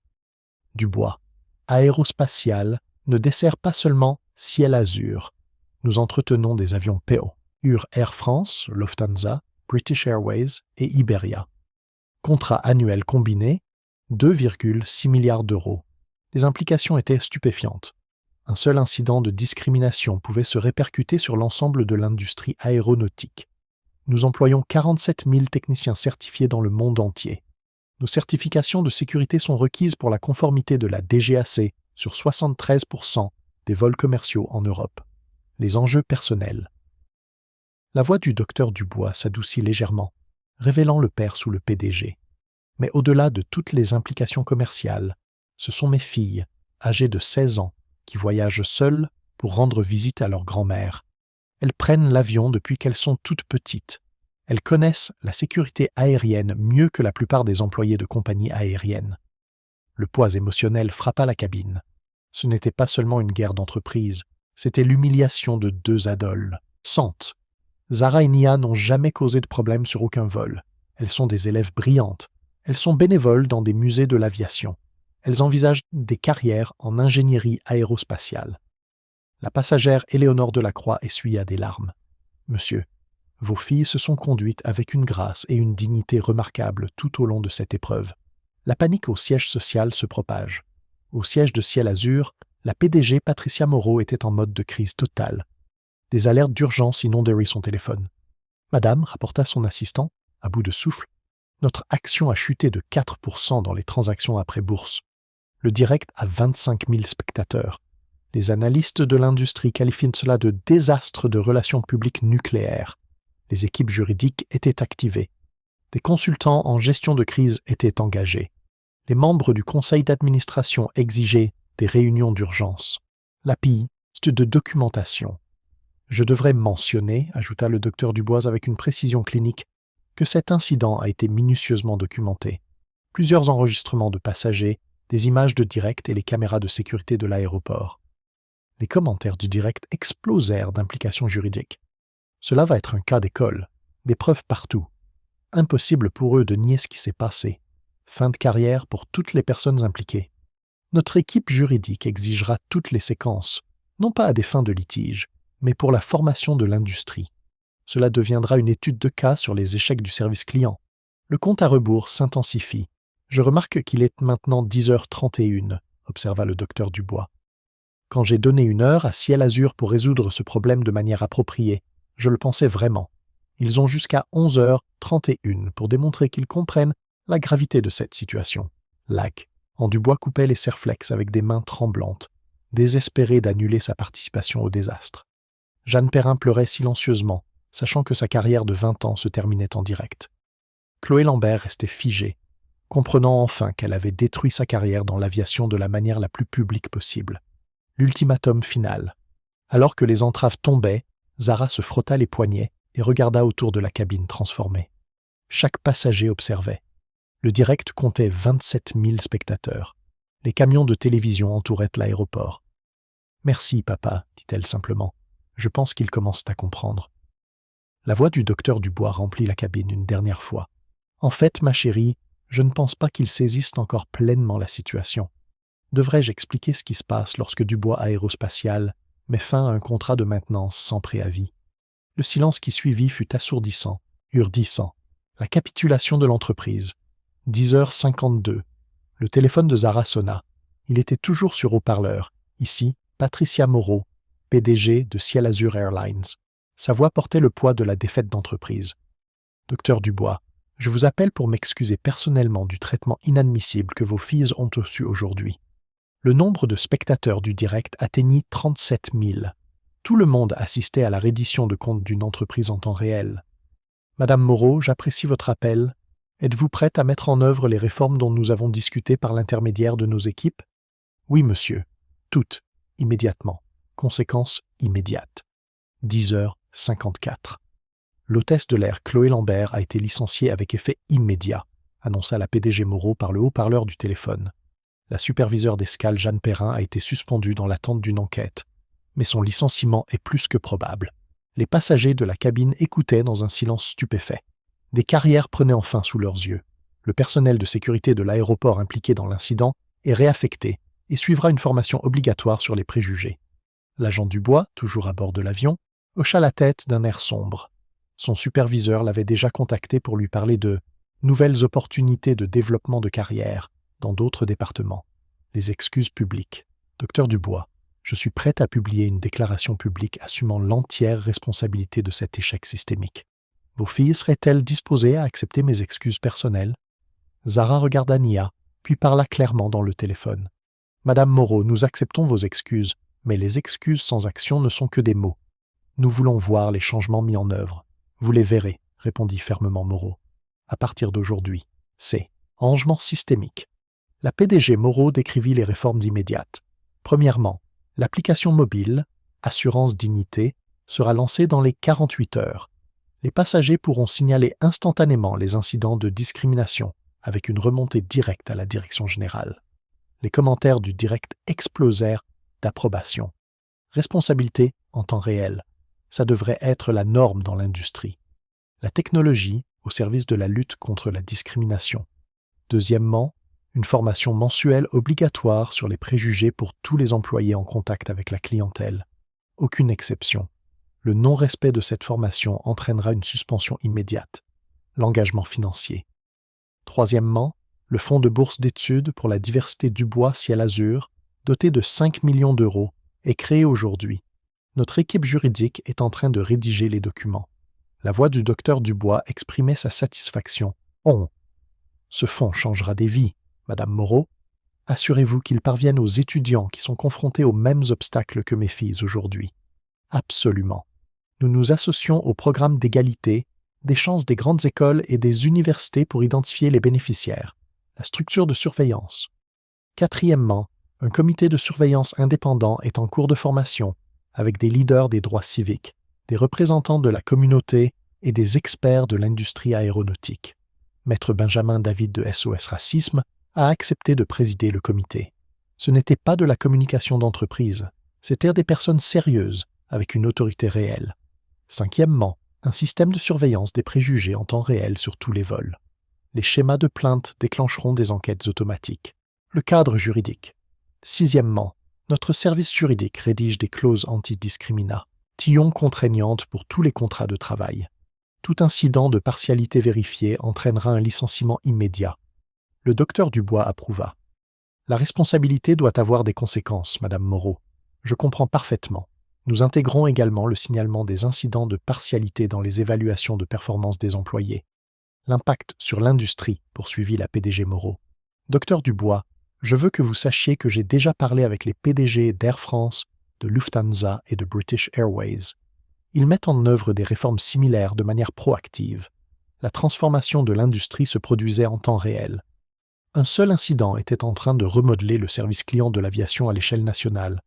Speaker 1: Dubois, Aérospatiale, ne dessert pas seulement Ciel Azur. Nous entretenons des avions PO, Air France, Lufthansa, British Airways et Iberia. Contrat annuel combiné, 2,6 milliards d'euros. Les implications étaient stupéfiantes. Un seul incident de discrimination pouvait se répercuter sur l'ensemble de l'industrie aéronautique. Nous employons 47 000 techniciens certifiés dans le monde entier. Nos certifications de sécurité sont requises pour la conformité de la DGAC sur 73% des vols commerciaux en Europe. Les enjeux personnels. La voix du docteur Dubois s'adoucit légèrement, révélant le père sous le PDG. Mais au-delà de toutes les implications commerciales, ce sont mes filles, âgées de 16 ans, qui voyagent seules pour rendre visite à leur grand-mère. Elles prennent l'avion depuis qu'elles sont toutes petites. Elles connaissent la sécurité aérienne mieux que la plupart des employés de compagnies aériennes. Le poids émotionnel frappa la cabine. Ce n'était pas seulement une guerre d'entreprise, c'était l'humiliation de deux adoles. Sante. Zara et Nia n'ont jamais causé de problème sur aucun vol. Elles sont des élèves brillantes. Elles sont bénévoles dans des musées de l'aviation. Elles envisagent des carrières en ingénierie aérospatiale. La passagère Éléonore Delacroix essuya des larmes. « Monsieur, vos filles se sont conduites avec une grâce et une dignité remarquables tout au long de cette épreuve. » La panique au siège social se propage. Au siège de Ciel Azur, la PDG Patricia Moreau était en mode de crise totale. Des alertes d'urgence inondèrent son téléphone. « Madame, » rapporta son assistant, à bout de souffle, « notre action a chuté de 4% dans les transactions après bourse. Le direct a 25 000 spectateurs. Les analystes de l'industrie qualifient cela de désastre de relations publiques nucléaires. Les équipes juridiques étaient activées. Des consultants en gestion de crise étaient engagés. Les membres du conseil d'administration exigeaient des réunions d'urgence. L'API, c'est de documentation. Je devrais mentionner, ajouta le docteur Dubois avec une précision clinique, que cet incident a été minutieusement documenté. Plusieurs enregistrements de passagers, des images de direct et les caméras de sécurité de l'aéroport. Les commentaires du direct explosèrent d'implications juridiques. Cela va être un cas d'école, des preuves partout. Impossible pour eux de nier ce qui s'est passé. Fin de carrière pour toutes les personnes impliquées. Notre équipe juridique exigera toutes les séquences, non pas à des fins de litige, mais pour la formation de l'industrie. Cela deviendra une étude de cas sur les échecs du service client. Le compte à rebours s'intensifie. Je remarque qu'il est maintenant 10h31, observa le docteur Dubois. Quand j'ai donné une heure à Ciel Azur pour résoudre ce problème de manière appropriée, je le pensais vraiment. Ils ont jusqu'à 11h31 pour démontrer qu'ils comprennent la gravité de cette situation. Lag. En Dubois coupait les serflex avec des mains tremblantes, désespéré d'annuler sa participation au désastre. Jeanne Perrin pleurait silencieusement, sachant que sa carrière de 20 ans se terminait en direct. Chloé Lambert restait figée, comprenant enfin qu'elle avait détruit sa carrière dans l'aviation de la manière la plus publique possible. L'ultimatum final. Alors que les entraves tombaient, Zara se frotta les poignets et regarda autour de la cabine transformée. Chaque passager observait. Le direct comptait 27 000 spectateurs. Les camions de télévision entouraient l'aéroport. « Merci, papa, dit-elle simplement. Je pense qu'ils commencent à comprendre. » La voix du docteur Dubois remplit la cabine une dernière fois. « En fait, ma chérie, je ne pense pas qu'ils saisissent encore pleinement la situation. Devrais-je expliquer ce qui se passe lorsque Dubois Aérospatial met fin à un contrat de maintenance sans préavis? » Le silence qui suivit fut assourdissant, urdissant. La capitulation de l'entreprise. 10h52. Le téléphone de Zara sonna. Il était toujours sur haut-parleur. Ici, Patricia Moreau, PDG de Ciel Azur Airlines. Sa voix portait le poids de la défaite d'entreprise. « Docteur Dubois, je vous appelle pour m'excuser personnellement du traitement inadmissible que vos filles ont reçu aujourd'hui. » Le nombre de spectateurs du direct atteignit 37 000. Tout le monde assistait à la reddition de comptes d'une entreprise en temps réel. « Madame Moreau, j'apprécie votre appel. Êtes-vous prête à mettre en œuvre les réformes dont nous avons discuté par l'intermédiaire de nos équipes? »« Oui, monsieur. Toutes. Immédiatement. Conséquence immédiate. » 10h54. L'hôtesse de l'air Chloé Lambert a été licenciée avec effet immédiat, annonça la PDG Moreau par le haut-parleur du téléphone. La superviseure d'escale Jeanne Perrin a été suspendue dans l'attente d'une enquête, mais son licenciement est plus que probable. Les passagers de la cabine écoutaient dans un silence stupéfait. Des carrières prenaient enfin sous leurs yeux. Le personnel de sécurité de l'aéroport impliqué dans l'incident est réaffecté et suivra une formation obligatoire sur les préjugés. L'agent Dubois, toujours à bord de l'avion, hocha la tête d'un air sombre. Son superviseur l'avait déjà contacté pour lui parler de nouvelles opportunités de développement de carrière dans d'autres départements. Les excuses publiques. Docteur Dubois, je suis prête à publier une déclaration publique assumant l'entière responsabilité de cet échec systémique. Vos filles seraient-elles disposées à accepter mes excuses personnelles? Zara regarda Nia, puis parla clairement dans le téléphone. Madame Moreau, nous acceptons vos excuses, mais les excuses sans action ne sont que des mots. Nous voulons voir les changements mis en œuvre. Vous les verrez, répondit fermement Moreau. À partir d'aujourd'hui, c'est rangement systémique. La PDG Moreau décrivit les réformes immédiates. Premièrement, l'application mobile, Assurance Dignité, sera lancée dans les 48 heures. Les passagers pourront signaler instantanément les incidents de discrimination avec une remontée directe à la direction générale. Les commentaires du direct explosèrent d'approbation. Responsabilité en temps réel. Ça devrait être la norme dans l'industrie. La technologie au service de la lutte contre la discrimination. Deuxièmement, une formation mensuelle obligatoire sur les préjugés pour tous les employés en contact avec la clientèle. Aucune exception. Le non-respect de cette formation entraînera une suspension immédiate. L'engagement financier. Troisièmement, le fonds de bourse d'études pour la diversité Dubois Ciel Azur, doté de 5 millions d'euros, est créé aujourd'hui. Notre équipe juridique est en train de rédiger les documents. La voix du docteur Dubois exprimait sa satisfaction. Ce fonds changera des vies, Madame Moreau. Assurez-vous qu'il parvienne aux étudiants qui sont confrontés aux mêmes obstacles que mes filles aujourd'hui. Absolument. Nous nous associons au programme d'égalité, des chances des grandes écoles et des universités pour identifier les bénéficiaires. La structure de surveillance. Quatrièmement, un comité de surveillance indépendant est en cours de formation, avec des leaders des droits civiques, des représentants de la communauté et des experts de l'industrie aéronautique. Maître Benjamin David de SOS Racisme a accepté de présider le comité. Ce n'était pas de la communication d'entreprise, c'étaient des personnes sérieuses, avec une autorité réelle. Cinquièmement, un système de surveillance des préjugés en temps réel sur tous les vols. Les schémas de plainte déclencheront des enquêtes automatiques. Le cadre juridique. Sixièmement, notre service juridique rédige des clauses antidiscriminat, contraignantes pour tous les contrats de travail. Tout incident de partialité vérifié entraînera un licenciement immédiat. Le docteur Dubois approuva. La responsabilité doit avoir des conséquences, Madame Moreau. Je comprends parfaitement. Nous intégrons également le signalement des incidents de partialité dans les évaluations de performance des employés. L'impact sur l'industrie, poursuivit la PDG Moreau. Docteur Dubois, je veux que vous sachiez que j'ai déjà parlé avec les PDG d'Air France, de Lufthansa et de British Airways. Ils mettent en œuvre des réformes similaires de manière proactive. La transformation de l'industrie se produisait en temps réel. Un seul incident était en train de remodeler le service client de l'aviation à l'échelle nationale.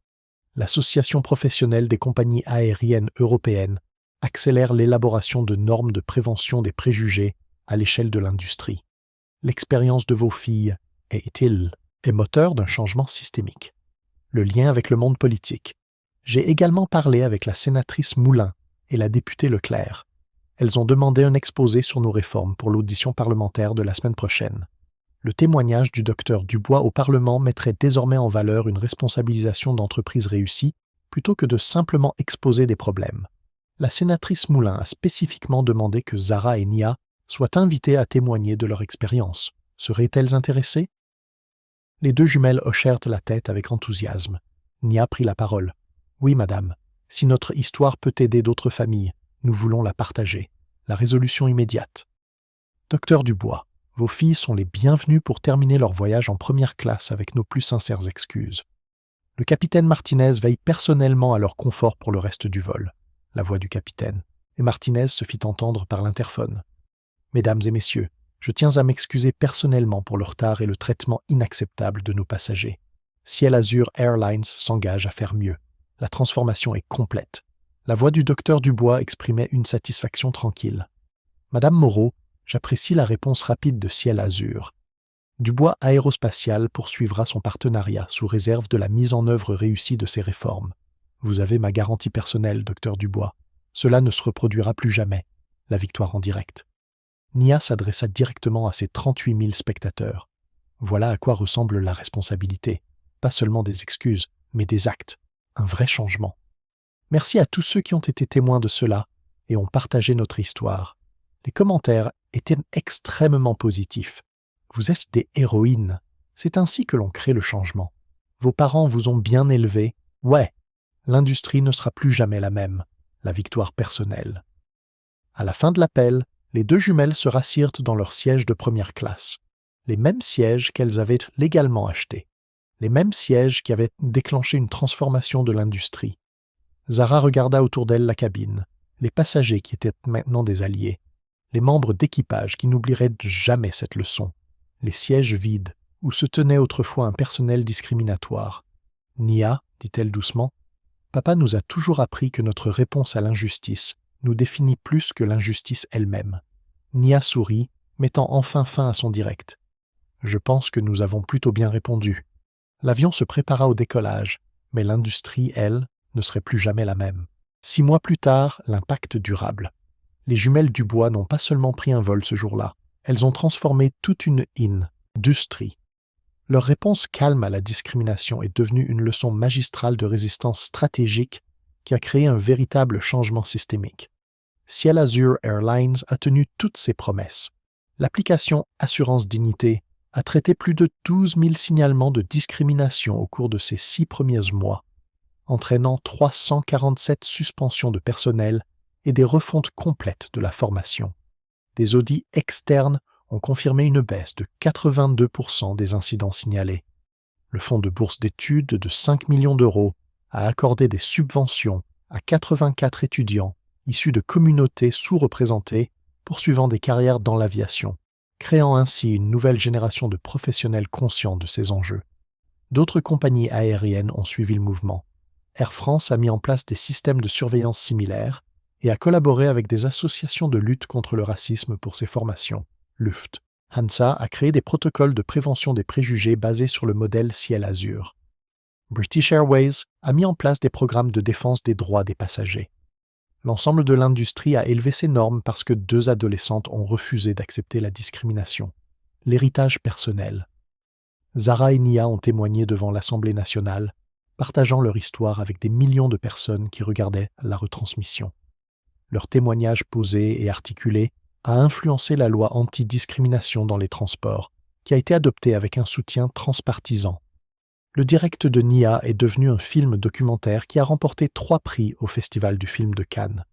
Speaker 1: l'Association professionnelle des compagnies aériennes européennes accélère l'élaboration de normes de prévention des préjugés à l'échelle de l'industrie. L'expérience de vos filles est moteur d'un changement systémique. Le lien avec le monde politique. J'ai également parlé avec la sénatrice Moulin et la députée Leclerc. Elles ont demandé un exposé sur nos réformes pour l'audition parlementaire de la semaine prochaine. Le témoignage du docteur Dubois au Parlement mettrait désormais en valeur une responsabilisation d'entreprises réussies plutôt que de simplement exposer des problèmes. La sénatrice Moulin a spécifiquement demandé que Zara et Nia soient invitées à témoigner de leur expérience. Seraient-elles intéressées? Les deux jumelles hochèrent la tête avec enthousiasme. Nia prit la parole. « Oui, madame. Si notre histoire peut aider d'autres familles, nous voulons la partager. La résolution immédiate. » Docteur Dubois, vos filles sont les bienvenues pour terminer leur voyage en première classe avec nos plus sincères excuses. Le capitaine Martinez veille personnellement à leur confort pour le reste du vol. La voix du capitaine, et Martinez se fit entendre par l'interphone. « Mesdames et messieurs, je tiens à m'excuser personnellement pour le retard et le traitement inacceptable de nos passagers. Ciel Azur Airlines s'engage à faire mieux. La transformation est complète. » La voix du docteur Dubois exprimait une satisfaction tranquille. « Madame Moreau, j'apprécie la réponse rapide de Ciel Azur. Dubois Aérospatial poursuivra son partenariat sous réserve de la mise en œuvre réussie de ces réformes. Vous avez ma garantie personnelle, docteur Dubois. Cela ne se reproduira plus jamais. La victoire en direct. » Nia s'adressa directement à ses 38 000 spectateurs. Voilà à quoi ressemble la responsabilité. Pas seulement des excuses, mais des actes. Un vrai changement. Merci à tous ceux qui ont été témoins de cela et ont partagé notre histoire. Les commentaires étaient extrêmement positifs. Vous êtes des héroïnes. C'est ainsi que l'on crée le changement. Vos parents vous ont bien élevé. Ouais, l'industrie ne sera plus jamais la même. La victoire personnelle. À la fin de l'appel, les deux jumelles se rassirent dans leur siège de première classe. Les mêmes sièges qu'elles avaient légalement achetés. Les mêmes sièges qui avaient déclenché une transformation de l'industrie. Zara regarda autour d'elle la cabine, les passagers qui étaient maintenant des alliés, les membres d'équipage qui n'oublieraient jamais cette leçon, les sièges vides où se tenait autrefois un personnel discriminatoire. « Nia, dit-elle doucement, papa nous a toujours appris que notre réponse à l'injustice nous définit plus que l'injustice elle-même. » Nia sourit, mettant enfin fin à son direct. « Je pense que nous avons plutôt bien répondu. » L'avion se prépara au décollage, mais l'industrie, elle, ne serait plus jamais la même. 6 mois plus tard, l'impact durable. Les jumelles Dubois n'ont pas seulement pris un vol ce jour-là, elles ont transformé toute une industrie. Leur réponse calme à la discrimination est devenue une leçon magistrale de résistance stratégique qui a créé un véritable changement systémique. Ciel Azur Airlines a tenu toutes ses promesses. L'application Assurance Dignité a traité plus de 12 000 signalements de discrimination au cours de ces 6 premiers mois, entraînant 347 suspensions de personnel et des refontes complètes de la formation. Des audits externes ont confirmé une baisse de 82% des incidents signalés. Le fonds de bourse d'études de 5 millions d'euros a accordé des subventions à 84 étudiants issus de communautés sous-représentées poursuivant des carrières dans l'aviation, créant ainsi une nouvelle génération de professionnels conscients de ces enjeux. D'autres compagnies aériennes ont suivi le mouvement. Air France a mis en place des systèmes de surveillance similaires et a collaboré avec des associations de lutte contre le racisme pour ses formations. Luft. Hansa a créé des protocoles de prévention des préjugés basés sur le modèle Ciel Azur. British Airways a mis en place des programmes de défense des droits des passagers. L'ensemble de l'industrie a élevé ses normes parce que 2 adolescentes ont refusé d'accepter la discrimination. L'héritage personnel. Zara et Nia ont témoigné devant l'Assemblée nationale, partageant leur histoire avec des millions de personnes qui regardaient la retransmission. Leur témoignage posé et articulé a influencé la loi anti-discrimination dans les transports, qui a été adoptée avec un soutien transpartisan. Le direct de Nia est devenu un film documentaire qui a remporté 3 prix au Festival du film de Cannes.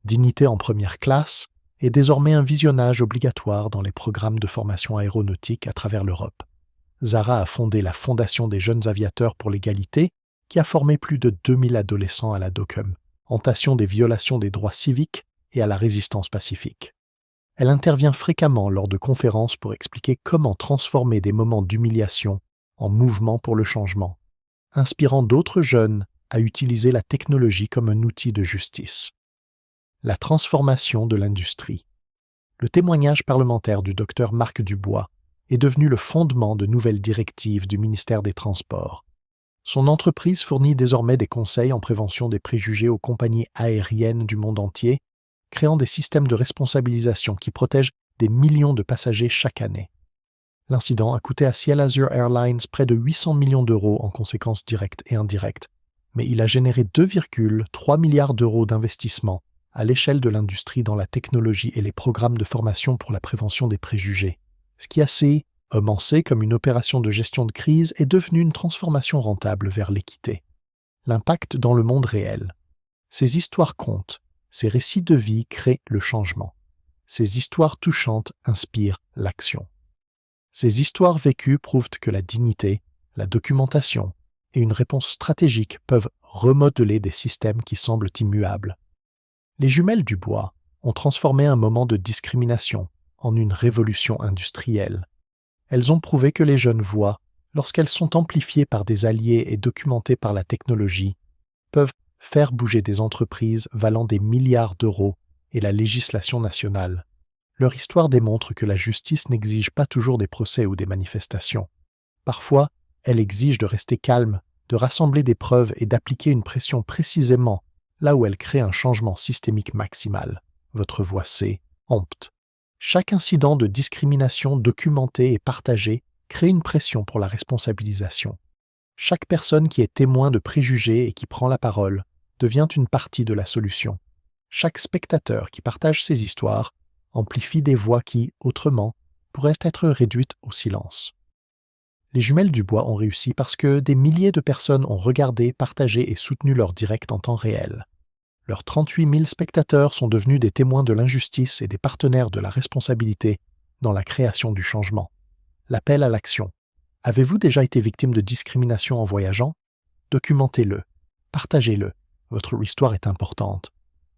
Speaker 1: Dignité en première classe est désormais un visionnage obligatoire dans les programmes de formation aéronautique à travers l'Europe. Zara a fondé la Fondation des jeunes aviateurs pour l'égalité, qui a formé plus de 2000 adolescents à la DOCUM, tentation des violations des droits civiques et à la résistance pacifique. Elle intervient fréquemment lors de conférences pour expliquer comment transformer des moments d'humiliation en mouvement pour le changement, inspirant d'autres jeunes à utiliser la technologie comme un outil de justice. La transformation de l'industrie. Le témoignage parlementaire du docteur Marc Dubois est devenu le fondement de nouvelles directives du ministère des Transports. Son entreprise fournit désormais des conseils en prévention des préjugés aux compagnies aériennes du monde entier, créant des systèmes de responsabilisation qui protègent des millions de passagers chaque année. L'incident a coûté à Ciel Azur Airlines près de 800 millions d'euros en conséquences directes et indirectes, mais il a généré 2,3 milliards d'euros d'investissement à l'échelle de l'industrie dans la technologie et les programmes de formation pour la prévention des préjugés. Ce qui, assez commencé comme une opération de gestion de crise, est devenu une transformation rentable vers l'équité. L'impact dans le monde réel. Ces histoires comptent, ces récits de vie créent le changement. Ces histoires touchantes inspirent l'action. Ces histoires vécues prouvent que la dignité, la documentation et une réponse stratégique peuvent remodeler des systèmes qui semblent immuables. Les jumelles Dubois ont transformé un moment de discrimination en une révolution industrielle. Elles ont prouvé que les jeunes voix, lorsqu'elles sont amplifiées par des alliés et documentées par la technologie, peuvent faire bouger des entreprises valant des milliards d'euros et la législation nationale. Leur histoire démontre que la justice n'exige pas toujours des procès ou des manifestations. Parfois, elle exige de rester calme, de rassembler des preuves et d'appliquer une pression précisément là où elle crée un changement systémique maximal. Votre voix compte. Chaque incident de discrimination documenté et partagé crée une pression pour la responsabilisation. Chaque personne qui est témoin de préjugés et qui prend la parole devient une partie de la solution. Chaque spectateur qui partage ses histoires amplifie des voix qui, autrement, pourraient être réduites au silence. Les jumelles Dubois ont réussi parce que des milliers de personnes ont regardé, partagé et soutenu leur direct en temps réel. Leurs 38 000 spectateurs sont devenus des témoins de l'injustice et des partenaires de la responsabilité dans la création du changement. L'appel à l'action. Avez-vous déjà été victime de discrimination en voyageant? Documentez-le. Partagez-le. Votre histoire est importante.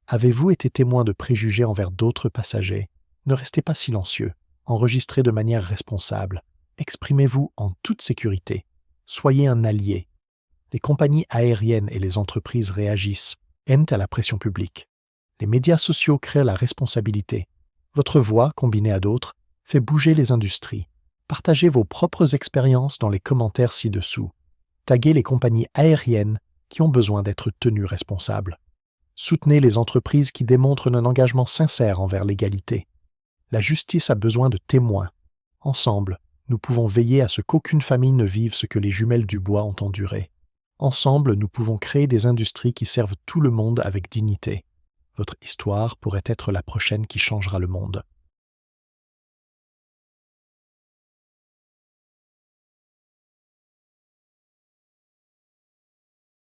Speaker 1: Avez-vous été témoin de préjugés envers d'autres passagers? Ne restez pas silencieux. Enregistrez de manière responsable. Exprimez-vous en toute sécurité. Soyez un allié. Les compagnies aériennes et les entreprises réagissent, aiment à la pression publique. Les médias sociaux créent la responsabilité. Votre voix, combinée à d'autres, fait bouger les industries. Partagez vos propres expériences dans les commentaires ci-dessous. Taguez les compagnies aériennes qui ont besoin d'être tenues responsables. Soutenez les entreprises qui démontrent un engagement sincère envers l'égalité. La justice a besoin de témoins. Ensemble, nous pouvons veiller à ce qu'aucune famille ne vive ce que les jumelles Dubois ont enduré. Ensemble, nous pouvons créer des industries qui servent tout le monde avec dignité. Votre histoire pourrait être la prochaine qui changera le monde.